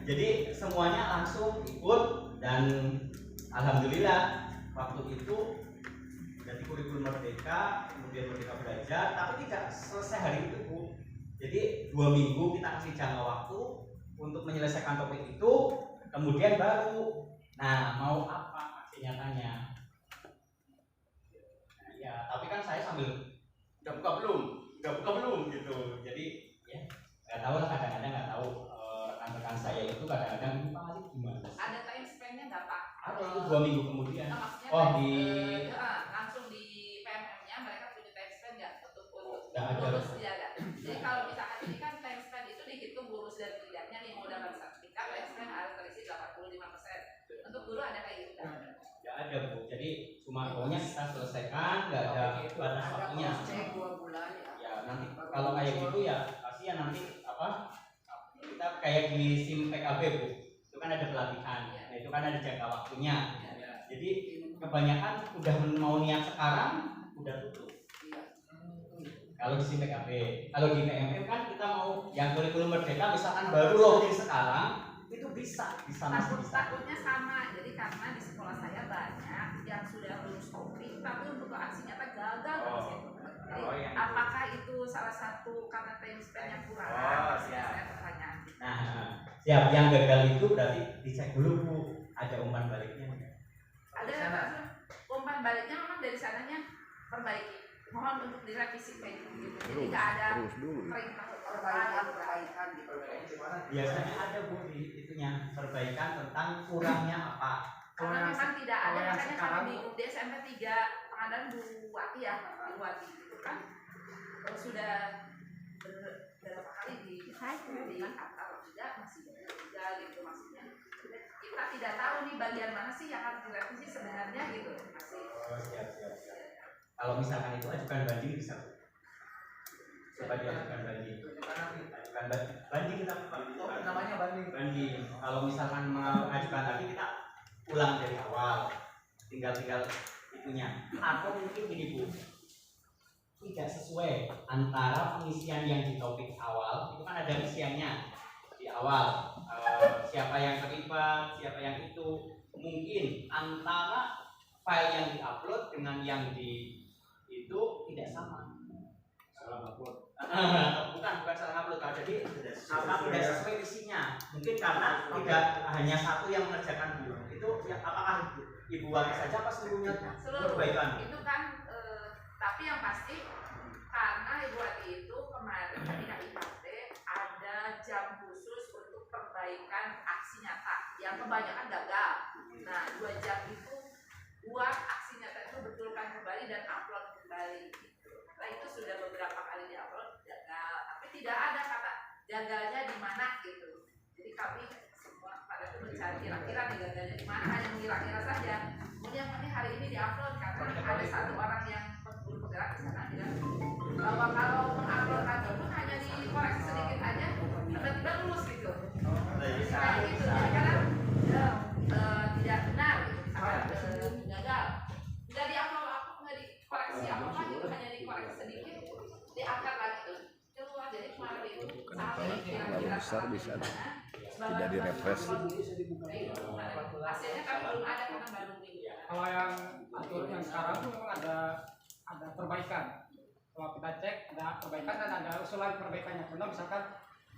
Jadi semuanya langsung ikut dan alhamdulillah waktu itu dari kurikulum Merdeka, kemudian Merdeka Belajar, tapi tidak selesai hari itu Bu. Jadi 2 minggu kita kasih jangka waktu untuk menyelesaikan topik itu, kemudian baru, nah mau apa aksi nyatanya? Nah, ya, tapi kan saya sambil udah buka belum gitu. Jadi ya nggak tahu lah, kadang-kadang nggak tahu rekan-rekan saya itu kadang-kadang ini Pak Malik gimana? Ada time span-nya nggak Pak? Ada itu 2 minggu kemudian. Nah, maksudnya Oh, langsung di PMM-nya mereka punya time span nggak untuk nggak ada. lulus dia nggak? Jadi kalau misalkan ini kan time span itu dihitung lulus dan tidaknya nih mau dapat sertifikat time span harus terisi 85%. Untuk guru ada kayak gitu kan? Nggak ada Bu. Jadi cuma pokoknya kita selesaikan, nggak ada batas waktunya. cek 2 bulan ya. Ya nanti kalau kayak gitu ya kasihan nanti apa? Kita kayak di SIM PKB Bu. Itu kan ada pelatihan. Nah, itu kan ada jangka waktunya. Jadi kebanyakan udah mau niat sekarang udah tutup. Kalau di SIM PKB, kalau di PMM kan kita mau yang kurikulum Merdeka misalkan baru login sekarang itu bisa masih bisa. Takutnya sama. Jadi karena di sekolah saya banyak yang sudah lulus topik tapi untuk aksi nyata gagal terus itu. Jadi apakah itu salah satu karena time span-nya kurang? Saya pertanyaan. Nah, siap yang gagal itu berarti dicek dulu Bu, ada umpan baliknya. Ada umpan baliknya memang dari sananya perbaiki. Mohon untuk direvisi kayak gitu. Jadi nggak ada perintah perbaikan gitu. Biasanya ada Bu di itunya perbaikan tentang kurangnya apa. Karena memang tidak ada, yang makanya sekarang, kami di SMP 3 pengadaan Bu Wati ya, Bu Wati itu kan sudah beberapa kali di atau tidak masih juga gitu maksudnya. Kita tidak tahu nih bagian mana sih yang harus direvisi sebenarnya gitu masih. Oh, siap. Kalau misalkan itu ajukan banding bisa Bu. Coba diajukan banding. Ajukan banding kita Namanya banding. Kalau misalkan mengajukan tadi kita ulang dari awal, tinggal itunya. Atau mungkin gini Bu, tidak sesuai antara pengisian yang di topik awal itu kan ada isiannya di awal, siapa yang terlibat, siapa yang itu, mungkin antara file yang diupload dengan yang di itu tidak sama. Salah upload. bukan salah upload, jadi tidak sesuai isinya. Mungkin karena tidak hanya satu yang mengerjakan dulu. Itu ya, apakah Ibu Wati saja apa seluruhnya perbaikan? Itu kan tapi yang pasti karena Ibu Wati itu kemarin ketika IKT ada jam khusus untuk perbaikan aksi nyata yang kebanyakan gagal. Nah 2 jam itu buat aksi nyata itu betulkan kembali dan upload kembali. Nah itu sudah beberapa kali diupload gagal, tapi tidak ada kata gagalnya di mana gitu. Jadi kami semua pada itu mencari kira-kira nih gagalnya di mana, hanya mengira-kira saja. Kemudian kami hari ini diupload karena ada satu orang yang guru penggerak di sana bilang bahwa kalau mengupload kantor pun hanya dikoreksi sedikit aja, tiba-tiba lulus gitu. Kayak gitu. Jadi kadang tidak benar gitu. Misalkan gagal, nggak diupload nggak dikoreksi apa gitu, hanya dikoreksi sedikit, diangkat lagi tuh keluar. Jadi kemarin itu sampai kira-kira besar bisa tidak direfresh. Hasilnya kami belum ada karena baru minggu. Kalau yang aturan yang sekarang tuh memang ada perbaikan. Kalau kita cek ada perbaikan dan ada usulan perbaikannya. Contoh misalkan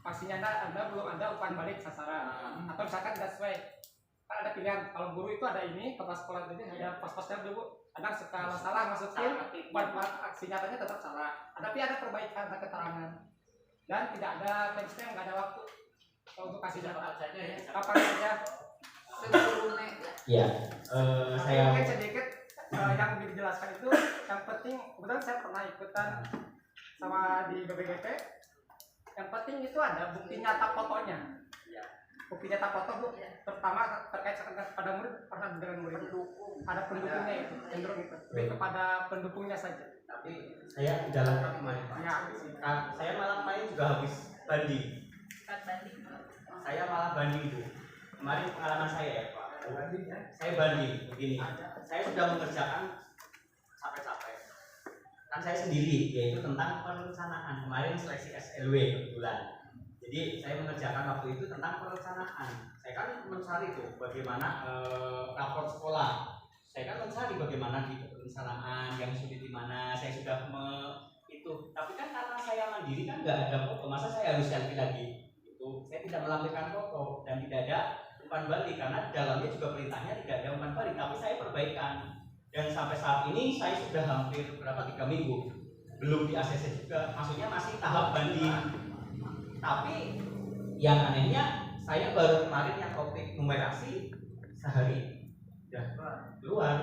pastinya Anda belum ada umpan balik sasaran, atau misalkan tidak sesuai. Kan ada pilihan. Kalau guru itu ada ini kepala sekolah tadi ada pas-pasnya dulu. Ada skala salah masukin umpan aksi nyatanya tetap salah. Tapi ada perbaikan, ada keterangan. Dan tidak ada timestamp, nggak ada waktu untuk kasih data saja ya. Kapan saja. Ya, saya Mungkin sedikit yang dijelaskan itu yang penting, kebetulan saya pernah ikutan sama di BPGP. Yang penting itu ada bukti nyata fotonya. Bukti nyata foto Bu, pertama terkait pada murid, pernah dengan murid. Ada pendukungnya itu, cenderung itu. Lebih kepada pendukungnya saja. tapi saya udah lengkap kemarin Pak. Ya, Saya malam kemarin juga habis banding. Banding. Saya saya malah banding Bu. Kemarin pengalaman saya ya Pak. Saya banding begini. Saya sudah mengerjakan capek-capek. Kan saya sendiri, yaitu tentang perencanaan. Kemarin seleksi SLW kebetulan. Jadi saya mengerjakan waktu itu tentang perencanaan. Saya kan mencari tuh bagaimana rapor sekolah. Saya kan mencari bagaimana di perencanaan yang sulit di mana. Saya sudah itu. Tapi kan karena saya mandiri kan nggak ada foto. Masa saya harus selfie lagi? Itu saya tidak melampirkan foto dan tidak ada umpan balik karena dalamnya juga perintahnya tidak ada umpan balik. Tapi saya perbaikan. Dan sampai saat ini saya sudah hampir 3 minggu belum di ACC juga. Maksudnya masih tahap banding. Tapi yang anehnya saya baru kemarin yang topik numerasi sehari udah keluar.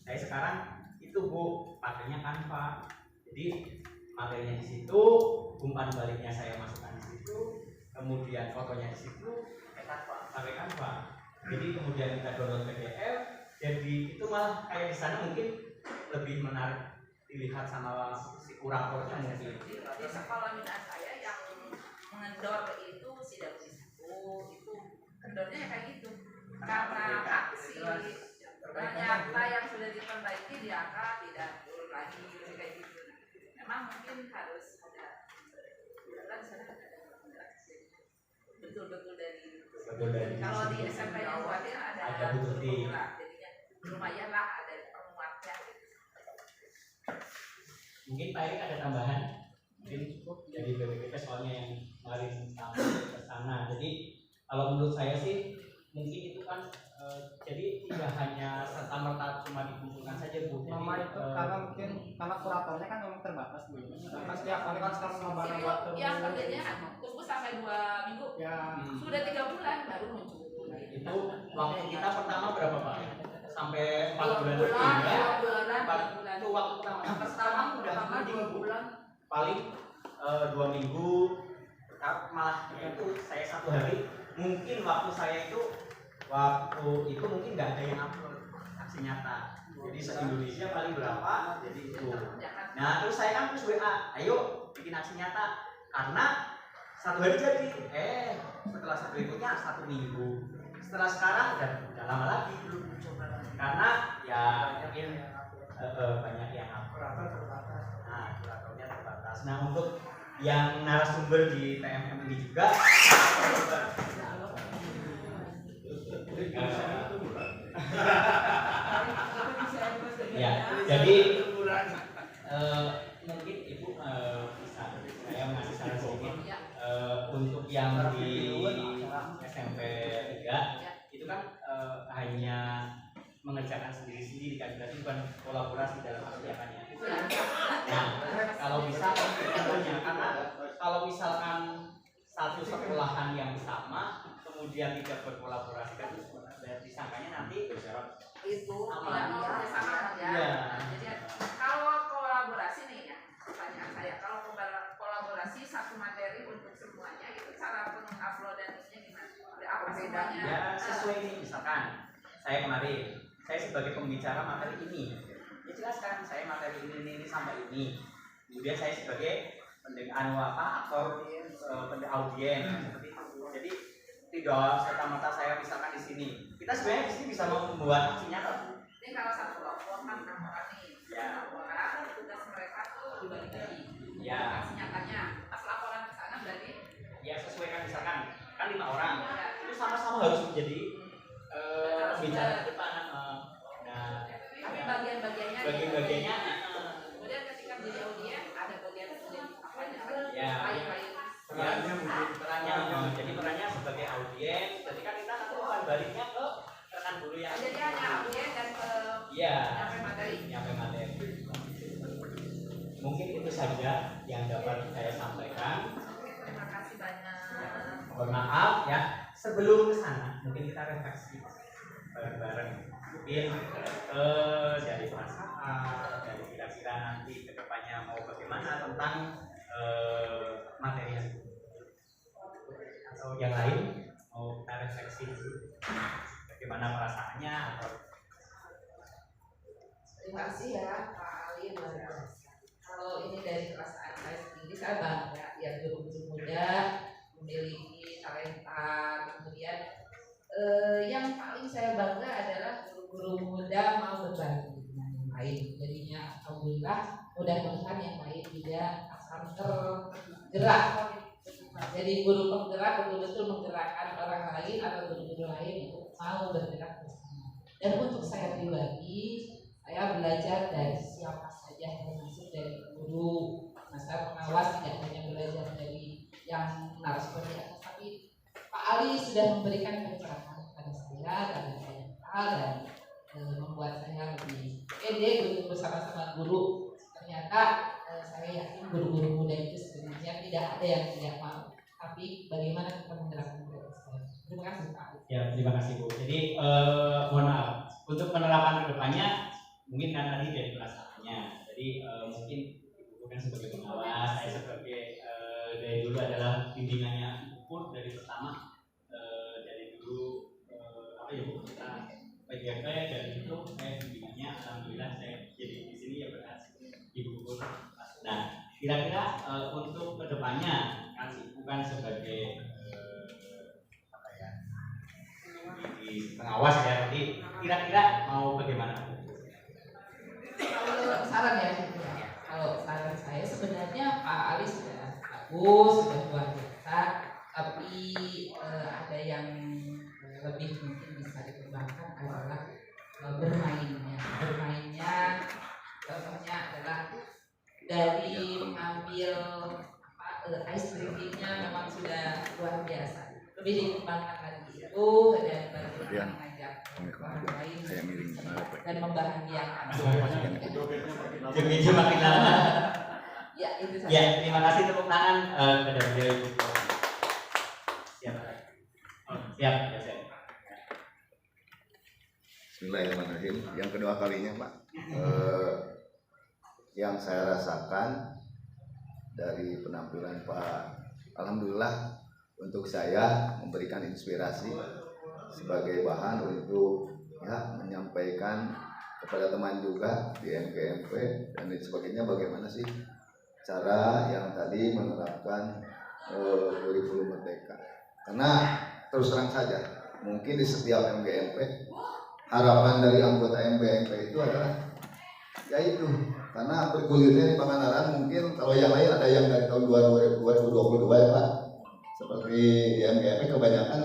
Saya sekarang itu Bu pakainya Canva. Jadi materinya di situ, umpan baliknya saya masukkan di situ, kemudian fotonya di situ, pakai Canva. Jadi kemudian kita download PDF. Jadi itu malah kayak di sana mungkin lebih menarik dilihat sama si kuratornya mungkin. Di sekolah minat saya yang mengendor itu tidak bisa itu kendornya ya kayak gitu karena aksi ternyata yang sudah diperbaiki diangkat tidak turun lagi kayak gitu. Memang mungkin harus ada betul-betul dari kalau di SMP yang buatnya ada bukti. Jadinya lumayan lah ada penguatnya gitu. Mungkin Pak Erik ada tambahan? Mungkin dari BPKP soalnya yang kemarin ke sana. Jadi kalau menurut saya sih mungkin itu kan jadi tidak hanya serta merta cuma dikumpulkan saja Bu. Mama itu karena mungkin karena kuratornya kan memang terbatas Bu. Karena setiap kali kan sekarang nambah waktu. Yang kerjanya tunggu sampai 2 minggu. Ya. Sudah 3 bulan baru muncul. Itu waktu kita pertama berapa Pak? Sampai 4 bulan lebih ya. 4 bulan. Itu waktu pertama udah bulan. Paling 2 minggu. Malah itu saya 1 hari. Mungkin waktu itu mungkin nggak ada yang upload aksi nyata. Jadi se-Indonesia paling berapa? Jadi itu. Nah terus saya kan terus WA, ayo bikin aksi nyata. Karena 1 hari jadi. Setelah 1 berikutnya 1 minggu. Setelah sekarang udah lama lagi belum coba. Karena ya mungkin banyak yang upload. Nah kuratornya terbatas. Nah untuk yang narasumber di TMM ini juga. Ya, jadi mungkin Ibu bisa saya mengasih saran sedikit untuk yang di SMP 3 itu kan hanya mengerjakan sendiri-sendiri kan, berarti bukan kolaborasi dalam kegiatannya. Nah, kalau bisa karena kalau misalkan satu sekolahan yang sama kemudian tidak berkolaborasi kan disangkanya nanti itu sama. tidak sama ya. Iya. Jadi kalau kolaborasi nih ya, pertanyaan saya, kalau kolaborasi satu materi untuk semuanya itu cara penguploadannya gimana? Apa bedanya? Ya sesuai ini misalkan saya kemarin saya sebagai pembicara materi ini ya jelaskan saya materi ini sampai ini. Kemudian saya sebagai aktor audien seperti itu. Jadi tidak serta-merta saya misalkan di sini. Kita sebenarnya di sini bisa membuat aksi nyata. Ini kalau satu kelompok kan 6 orang nih. Ya. 6 orang tugas mereka tuh dibagi-bagi. Ya. Aksi nyatanya pas laporan ke sana berarti Ya sesuaikan misalkan kan 5 orang. ya. Itu sama-sama harus menjadi pembicara ke depan. Nah, Tapi bagian-bagiannya bagian-bagiannya kemudian ketika menjadi audien ada bagian menjadi apanya Ya. lain-lain. Jadi perannya sebagai audien. Jadi kan kita nanti akan baliknya ke rekan guru yang Jadi hanya audien dan ke nyampe materi. Mungkin itu saja yang dapat saya sampaikan. Terima kasih banyak. Mohon maaf ya. Sebelum ke sana mungkin kita refleksi bareng-bareng. Mungkin dari perasaan, dari kira-kira nanti kedepannya mau bagaimana tentang materi atau yang lain mau kita refleksi dulu bagaimana perasaannya atau Terima kasih ya Pak Ali luar biasa. Kalau ini dari perasaan saya sendiri, saya bangga ya guru-guru muda memiliki talenta gerak. Jadi guru penggerak betul-betul menggerakkan orang lain atau guru-guru lain untuk mau bergerak bersama. Dan untuk saya pribadi, saya belajar dari siapa saja, termasuk dari guru, masa pengawas, tidak hanya belajar dari yang narasumber di atas, tapi Pak Ali sudah memberikan pencerahan kepada saya dan banyak hal dan membuat saya lebih pede untuk bersama-sama guru. Ternyata saya yakin guru-guru muda itu sebenarnya tidak ada yang tidak mau, tapi bagaimana kita menggerakkan mereka. Terima kasih Pak. Ya, terima kasih Bu. Jadi mohon maaf untuk penerapan kedepannya mungkin kan tadi dari perasaannya. Jadi mungkin Ibu kan sebagai pengawas, saya sebagai dari dulu adalah bimbingannya Ibu dari pertama dari dulu apa ya Bu, kita PGP dan itu saya bimbingannya alhamdulillah saya jadi di sini ya berhasil Ibu pun. Nah, kira-kira untuk kedepannya kan Ibu kan sebagai apa ya di pengawas ya, jadi kira-kira mau bagaimana? Kalau saran ya, kalau saran saya sebenarnya Pak Ali sudah bagus, sudah luar biasa, tapi ada yang lebih mungkin bisa dikembangkan adalah bermainnya contohnya adalah dari mengambil ice drinkingnya memang sudah luar biasa, lebih dikembangkan lagi itu dan bagaimana mengajak orang lain dan membahagiakan. Jogetnya makin lama. Ya itu saja. Ya, terima kasih tepuk tangan kepada beliau Ibu. Siap. Oh, siap, ya siap. Bismillahirrahmanirrahim. Yang kedua kalinya Pak, yang saya rasakan dari penampilan Pak, alhamdulillah untuk saya memberikan inspirasi sebagai bahan untuk ya menyampaikan kepada teman juga di MGMP dan lain sebagainya, bagaimana sih cara yang tadi menerapkan kurikulum merdeka. Karena terus terang saja mungkin di setiap MGMP harapan dari anggota MGMP itu adalah yaitu karena bergulirnya di Pangandaran, mungkin kalau yang lain ada yang dari tahun 2022 ya Pak, seperti di MGMP kebanyakan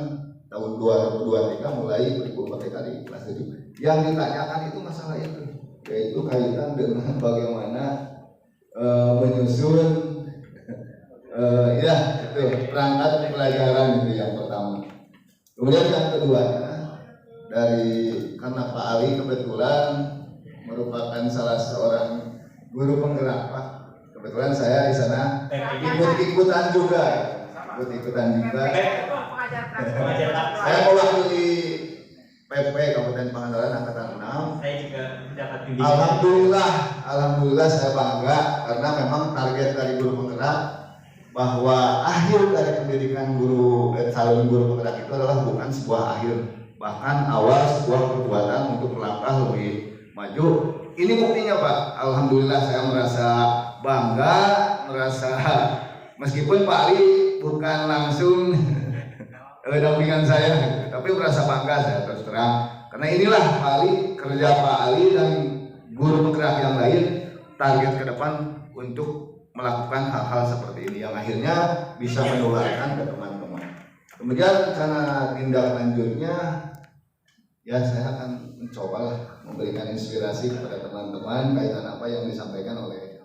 tahun 2023 mulai kurikulum merdeka di kelas 7. Yang ditanyakan itu masalah itu, yaitu kaitan dengan bagaimana menyusun ya itu perangkat pelajaran itu yang pertama. Kemudian yang kedua karena Pak Ali kebetulan merupakan salah seorang guru penggerak Pak. Kebetulan saya di sana ikut-ikutan juga. Saya mewakili PP Kabupaten Pangandaran Angkatan 6. Saya juga dapat bimbingan. Alhamdulillah saya bangga karena memang target dari guru penggerak bahwa akhir dari pendidikan calon guru penggerak itu adalah bukan sebuah akhir, bahkan awal sebuah perbuatan untuk melangkah lebih maju. Ini buktinya Pak. Alhamdulillah saya merasa bangga, meskipun Pak Ali bukan langsung dampingan saya, tapi merasa bangga saya terus terang. Karena inilah Pak Ali, kerja Pak Ali dan guru penggerak yang lain, target ke depan untuk melakukan hal-hal seperti ini yang akhirnya bisa menularkan ke teman-teman. Kemudian rencana tindak lanjutnya, ya saya akan mencoba memberikan inspirasi kepada teman-teman kaitan apa yang disampaikan oleh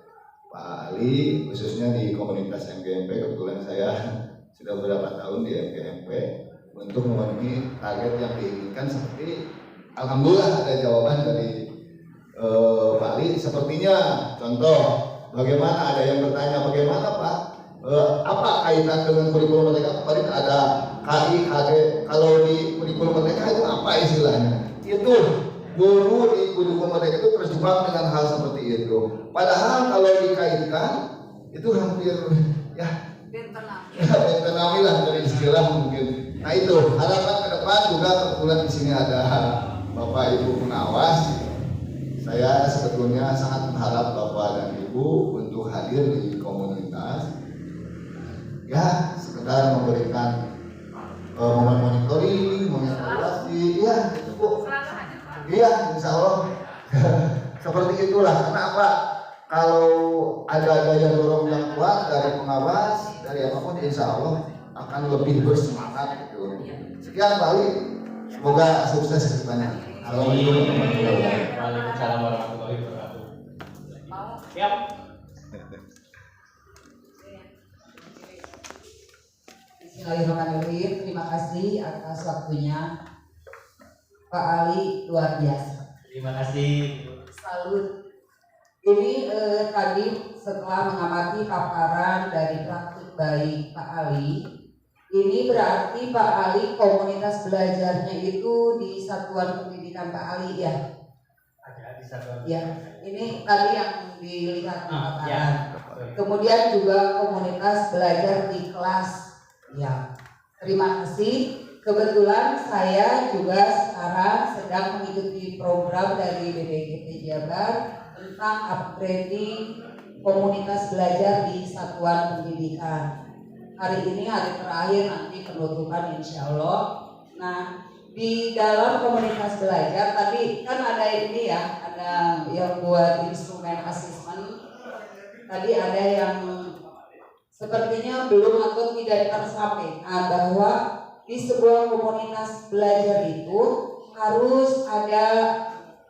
Pak Ali, khususnya di komunitas MGMP. Kebetulan saya sudah beberapa tahun di MGMP untuk memenuhi target yang diinginkan, seperti alhamdulillah ada jawaban dari Pak Ali. Sepertinya contoh bagaimana ada yang bertanya bagaimana Pak apa kaitan dengan kurikulum merdeka. Kemarin ada KI, KD, kalau di kurikulum merdeka itu apa istilahnya? Itu guru di kurikulum merdeka itu terjebak dengan hal seperti itu. Padahal kalau dikaitkan itu hampir ya bentenami lah dari istilah mungkin. Nah itu harapan ke depan juga. Kebetulan di sini ada Bapak Ibu pengawas. Saya sebetulnya sangat berharap Bapak dan Ibu untuk hadir di komunitas, ya sekedar memberikan monitoring, mengevaluasi, ya itu Bu. Iya, insya Allah seperti itulah. Kenapa? Kalau ada daya dorong yang kuat dari pengawas, hari apapun insya Allah akan lebih bersemangat gitu. Sekian Pak Ali, semoga sukses kedepannya. Assalamualaikum warahmatullahi wabarakatuh. Waalaikumsalam warahmatullahi wabarakatuh. Siap. Bismillahirrahmanirrahim. Terima kasih atas waktunya Pak Ali, luar biasa. Terima kasih. Salut. Ini tadi setelah mengamati paparan dari praktik baik Pak Ali, ini berarti Pak Ali komunitas belajarnya itu di Satuan Pendidikan Pak Ali ya? Ada di satu. Ya, ini tadi yang dilihat di paparan. Ya. Kemudian juga komunitas belajar di kelas. Ya, terima kasih. Kebetulan saya juga sekarang sedang mengikuti program dari BPGT Jabar tentang upgrading komunitas belajar di Satuan Pendidikan. Hari ini hari terakhir, nanti penutupan insya Allah. Nah, di dalam komunitas belajar tadi kan ada ini ya, ada yang buat instrumen asesmen. Tadi ada yang sepertinya belum atau tidak tersampaikan bahwa di sebuah komunitas belajar itu harus ada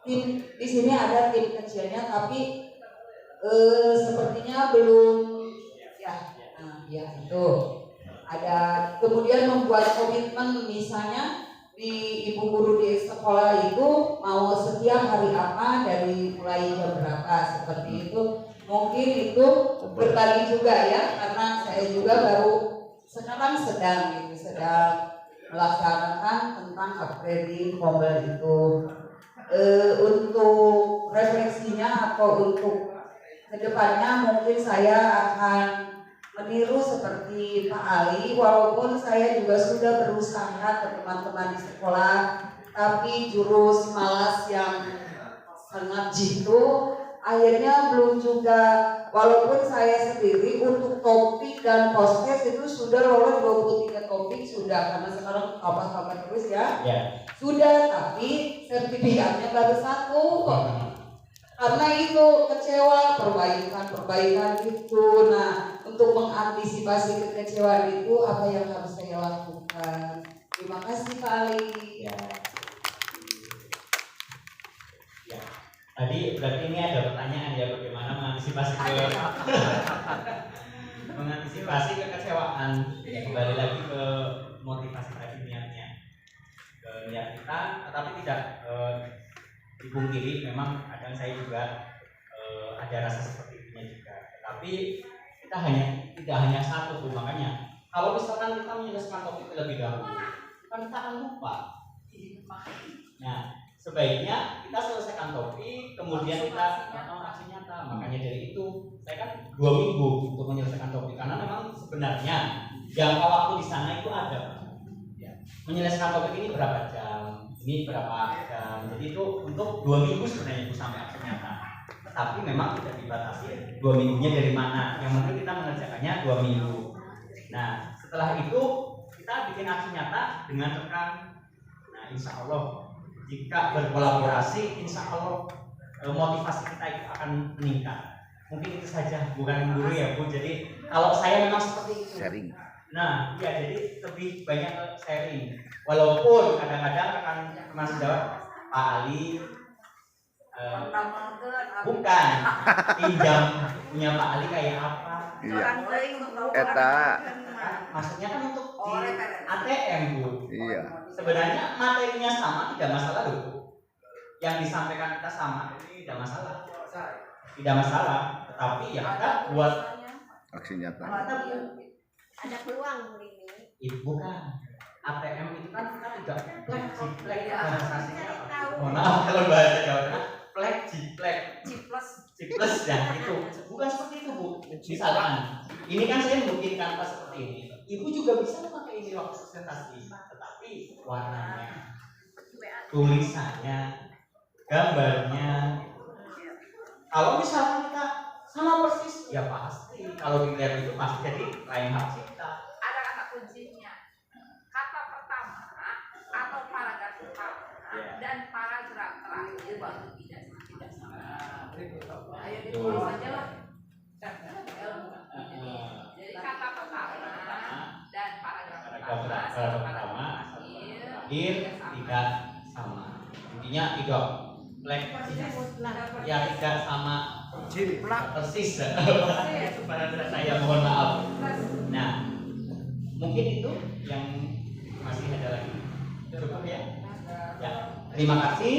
tim. Di sini ada tim kecilnya, tapi sepertinya belum ya. Ya itu ada. Kemudian membuat komitmen, misalnya di ibu guru di sekolah itu mau setiap hari apa dari mulai jam berapa, seperti itu. Mungkin itu berbagi juga ya, karena saya juga baru sekarang sedang melaksanakan tentang upgrading Kombel itu. Untuk refleksinya atau untuk kedepannya mungkin saya akan meniru seperti Pak Ali, walaupun saya juga sudah berusaha ke teman-teman di sekolah, tapi jurus malas yang sangat jitu akhirnya belum juga, walaupun saya sendiri untuk topik dan podcast itu sudah lolos 23 topik sudah, karena sekarang apa-apa terus ya. Sudah, tapi sertifikatnya baru 1 kok. Karena itu kecewa, perbaikan itu. Nah, untuk mengantisipasi kekecewaan itu apa yang harus saya lakukan? Terima kasih Pak Ali. Ya. Tadi berarti ini ada pertanyaan ya, bagaimana mengantisipasi mengantisipasi kekecewaan. Kembali lagi ke motivasi tadi, niatnya. Niat kita, tetapi tidak dipungkiri memang kadang saya juga ada rasa seperti itunya juga. Tapi kita tidak hanya satu tuh, makanya kalau misalkan kita menyelesaikan topik terlebih dahulu, kan kita akan lupa. Nah, sebaiknya kita selesaikan topik, kemudian kita aksi nyata. Makanya dari itu saya kan 2 minggu untuk menyelesaikan topik, karena memang sebenarnya jangka waktu di sana itu ada. Menyelesaikan topik ini berapa jam, ini berapa jam. Jadi itu untuk 2 minggu sebenarnya itu sampai aksi nyata. Tetapi memang tidak dibatasi 2 minggunya dari mana. Yang penting kita mengerjakannya 2 minggu. Nah, setelah itu kita bikin aksi nyata dengan rekan. Nah, insya Allah jika berkolaborasi, insya Allah motivasi kita itu akan meningkat. Mungkin itu saja, bukan guru ya Bu. Jadi kalau saya memang seperti itu. Sharing. Nah, ya jadi lebih banyak ke sharing. Walaupun kadang-kadang rekan teman sejawat Pak Ali bukan pinjam punya Pak Ali kayak apa? Iya. Eta. Maksudnya kan untuk di ATM Bu. Iya. Sebenarnya materinya sama, tidak masalah loh Bu. Yang disampaikan kita sama, ini tidak masalah. Tidak masalah. Tetapi ya kita buat Aksi nyata. Ada peluang ini. Itu bukan ATM itu kan kita tidak plek jiplek bahasanya apa? Mohon maaf kalau bahasa Jawa, plek jiplek ciples ya itu bukan seperti itu Bu. Misalkan ini kan saya membuktikan pas seperti ini, Ibu juga bisa memakai ini waktu presentasi, tetapi warnanya, tulisannya, gambarnya, kalau misalkan kita sama persis ya pasti kalau dilihat itu pasti jadi lain hal kita. Ada kata kuncinya, kata pertama atau paragraf pertama dan paragraf terakhir baru tidak sama. Ayo ditulis aja lah. Jadi kata pertama satu pertama, akhir, tidak sama. Intinya tidak black, ya tidak sama persis. Pada saya mohon maaf. Nah, mungkin itu yang masih ada lagi. Cukup ya. Ya, terima kasih.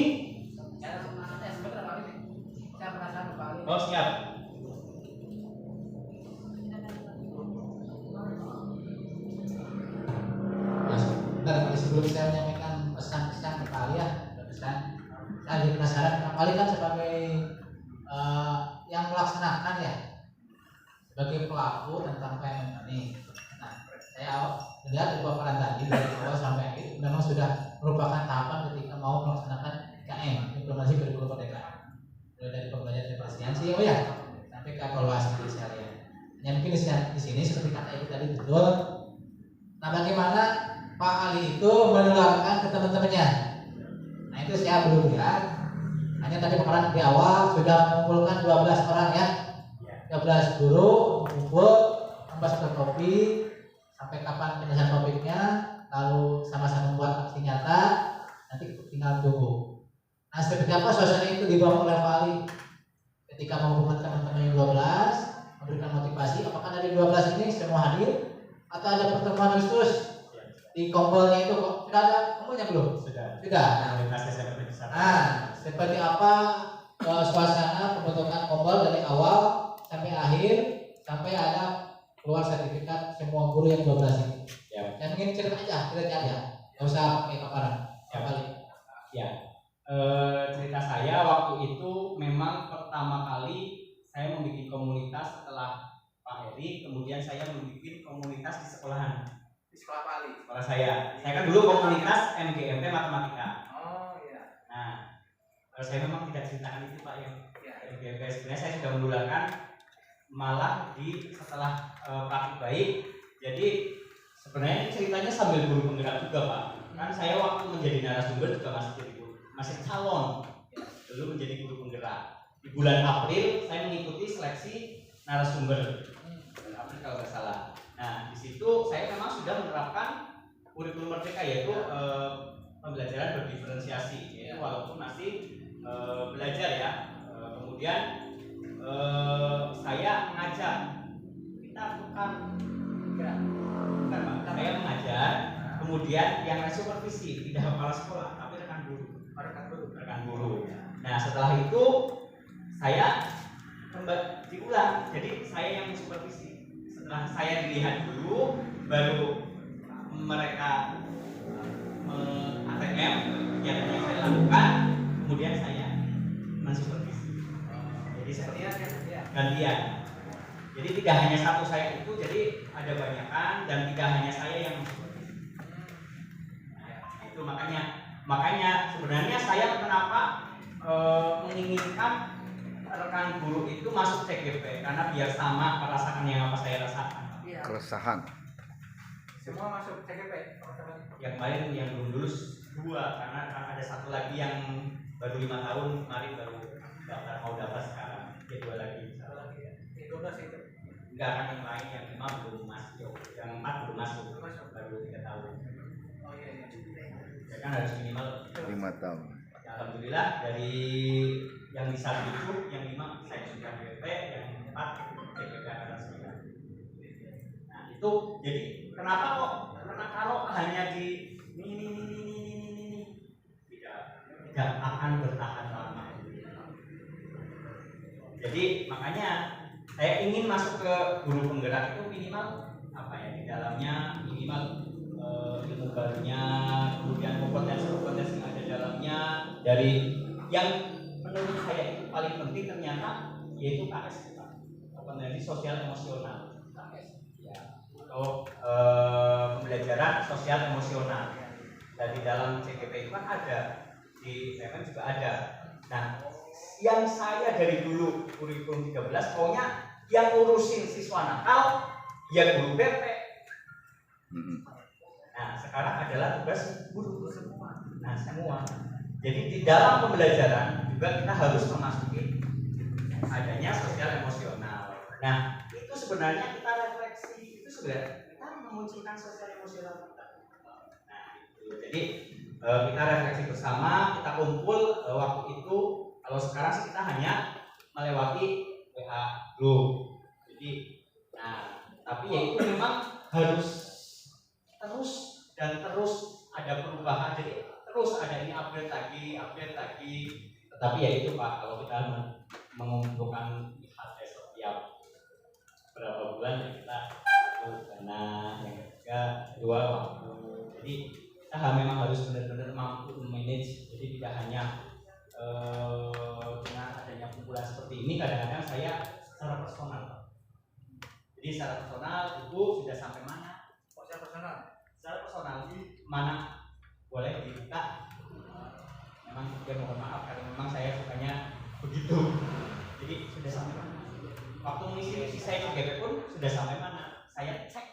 Oh siap. Sebelum saya menyampaikan pesan-pesan ke Pak Ali ya, pesan saya jadi penasaran. Pak Ali kan sebagai yang melaksanakan ya, sebagai pelaku tentang payment money. Nah, saya melihat di paparan tadi dari awal sampai akhir memang sudah merupakan tahapan ketika mau melaksanakan IKM, implementasi kurikulum merdeka. Mulai dari pembelajaran efisiensi, oh ya, sampai ke evaluasi diri sekalian. Yang mungkin di sini seperti kata Ibu tadi betul. Nah, bagaimana Pak Ali itu menularkan ke teman-temannya? Nah, itu saya belum lihat. Hanya tadi kemarin di awal sudah mengumpulkan 12 orang ya, 12 guru mengumpul tambah satu kopi sampai kapan penyelesaian topiknya, lalu sama-sama membuat aksi nyata, nanti tinggal tunggu. Nah, seperti apa suasana itu dibawa oleh Pak Ali ketika mengumpulkan teman-teman yang 12, memberikan motivasi? Apakah dari 12 ini semua hadir atau ada pertemuan khusus di kompolnya itu? Sudah ada kumpulnya belum? Sudah. Nah, seperti apa suasana pembentukan kompol dari awal sampai akhir sampai ada keluar sertifikat semua guru yang 12 ini? Ya. Yang ingin cerita aja, nggak usah pakai paparan. Ya, balik. Ya. Cerita saya waktu itu memang pertama kali saya membuat komunitas setelah Pak Heri, kemudian saya membuat komunitas di sekolahan. Di sekolah Pak Ali. Sekolah saya kan dulu komunitas MGMP matematika. Oh iya. Nah, saya memang tidak ceritakan itu Pak yang Ya. MGMP sebenarnya saya sudah menularkan malah di setelah praktik baik. Jadi sebenarnya ceritanya sambil guru penggerak juga Pak. Kan saya waktu menjadi narasumber juga masih jadi guru, masih calon, belum menjadi guru penggerak. Di bulan April saya mengikuti seleksi narasumber. Bulan April kalau nggak salah. Nah, di situ saya memang sudah menerapkan kurikulum merdeka, yaitu pembelajaran berdiferensiasi, yaitu walaupun masih belajar ya. Kemudian saya mengajak, kita bukan Pak, saya mengajar, kemudian yang supervisi tidak kepala sekolah tapi rekan guru. Nah, setelah itu saya diulang, jadi saya yang supervisi. Setelah saya dilihat dulu, baru mereka ATM kegiatan yang saya lakukan, kemudian saya mensupervisi. Jadi seperti gantian. Jadi tidak hanya satu saya itu, jadi ada banyakan dan tidak hanya saya yang mensupervisi. Nah, itu makanya sebenarnya saya kenapa menginginkan rekan guru itu masuk CGP, karena biar sama merasakan yang apa saya rasakan. Keresahan. Semua masuk CGP teman-teman. Yang kemarin yang belum lulus 2, karena ada satu lagi yang baru 5 tahun kemarin baru mau daftar sekarang. Dia 2 lagi. Satu lagi ya. 12 itu. Enggak, kan yang lain yang 5 belum masuk, yang 4 belum masuk, baru 3 tahun. Oh iya. Ya kan harus minimal 5 tahun. Ya, alhamdulillah dari yang bisa itu yang 5 saya sudah GP, yang 4 GP angkatan 9. Nah itu jadi kenapa kok? Karena kalau hanya di ini tidak akan bertahan lama. Jadi makanya saya ingin masuk ke guru penggerak itu minimal apa ya, di dalamnya minimal ilmu barunya, kemudian kompetensi yang ada dalamnya, dari yang menurut saya itu paling penting ternyata yaitu KS, kompetensi sosial emosional, ya, atau pembelajaran sosial emosional. Dan di dalam CGP itu kan ada, di PMN juga ada. Nah, yang saya dari dulu kurikulum 13 pokoknya yang ngurusin siswa nakal ya guru BP. Nah, sekarang adalah tugas guru semua. Nah, semua. Jadi di dalam pembelajaran juga kita harus memasuki adanya sosial emosional. Nah, itu sebenarnya kita refleksi, itu sudah kita memunculkan sosial emosional kita. Jadi kita refleksi bersama, kita kumpul waktu itu. Kalau sekarang sih kita hanya melewati WA group. Jadi, nah, tapi ya itu memang harus terus ada perubahan. Jadi terus ada ini update lagi. Tetapi ya itu Pak, kalau kita mengumpulkan IHT setiap berapa bulan ya kita itu karena yang kedua waktu. Jadi kita memang harus benar-benar mampu manage. Jadi tidak hanya dengan adanya kumpulan seperti ini, kadang-kadang saya secara personal Pak. Jadi secara personal itu sudah sampai mana? Secara personal mana boleh dibuka? Memang dia mohon maaf karena memang saya sukanya begitu. Jadi sudah sampai mana? Waktu mengisi saya di GP pun sudah sampai mana? Saya cek.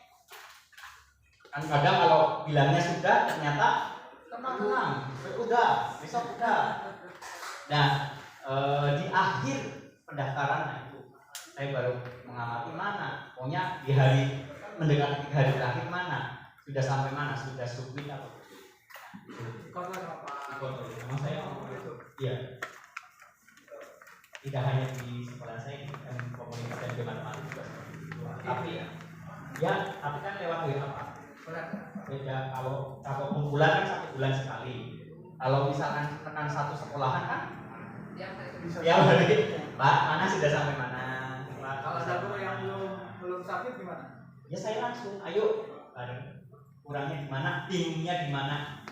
Kan kadang kalau bilangnya sudah, ternyata tenang, udah, besok udah. Nah, di akhir pendaftaran nah itu saya baru mengamati mana, pokoknya di hari mendekati hari terakhir mana, sudah sampai mana, sudah submit atau kontrol. Memang saya itu, iya. Tidak hanya di sekolah saya, kan komunitas dan bagaimana juga seperti itu. Tapi ya, tapi kan lewat WA Pak. Beda kalau kumpulan kan 1 bulan sekali. Kalau misalkan tekan satu sekolahan kan ya balik Pak, mana sudah sampai mana Pak. Kalau satu yang belum submit gimana? Ya saya langsung ayo bareng, kurangnya di mana, bingungnya di mana.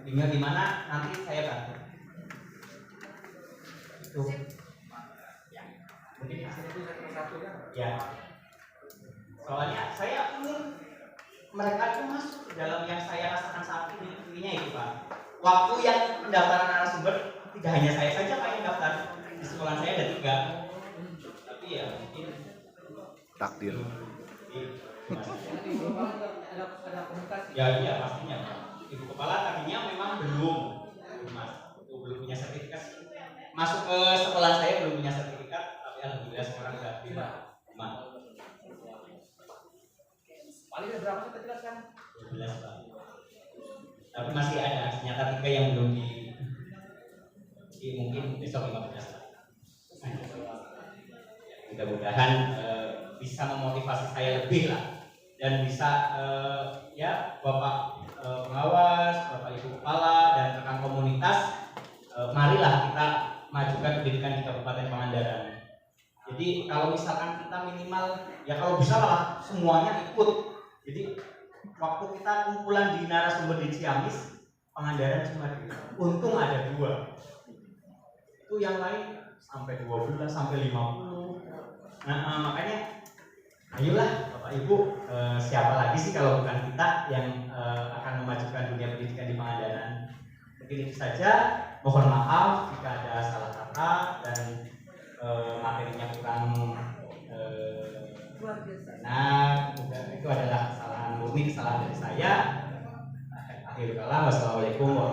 Bingungnya di mana, nanti saya bantu itu ya. Mungkin itu satu ya. Soalnya saya ingin mereka itu masuk ke dalam yang saya rasakan saat ini. Intinya itu Pak, waktu yang pendaftaran narasumber tidak hanya saya saja Pak yang daftar, di sekolah saya ada 3. Tapi ya mungkin Takdir. Ada komunikasi. Ya iya pastinya Pak. Ibu kepala tadinya memang belum Mas, itu belum punya sertifikat. Masuk ke sekolah saya belum punya sertifikat, tapi alhamdulillah sekarang sudah 5. Paling berapa kita jelaskan? 12 Pak. Tapi masih ada ternyata 3 yang belum mungkin besok 15 Pak. Mudah-mudahan bisa memotivasi saya lebih lah, dan bisa ya Bapak pengawas, Bapak Ibu kepala dan rekan komunitas, marilah kita majukan pendidikan di Kabupaten Pangandaran. Jadi kalau misalkan kita minimal ya kalau bisa lah semuanya ikut. Jadi waktu kita kumpulan di narasumber di Ciamis, Pangandaran cuma 2. Untung ada 2. Itu yang lain sampai 12, sampai 50. Nah, makanya ayolah Bapak Ibu, siapa lagi sih kalau bukan kita yang akan memajukan dunia pendidikan di Pangandaran. Mungkin itu saja. Mohon maaf jika ada salah kata dan materinya kurang benar. Itu adalah kesalahan murni, kesalahan dari saya. Akhirul kalam, wassalamualaikum warahmatullahi wabarakatuh.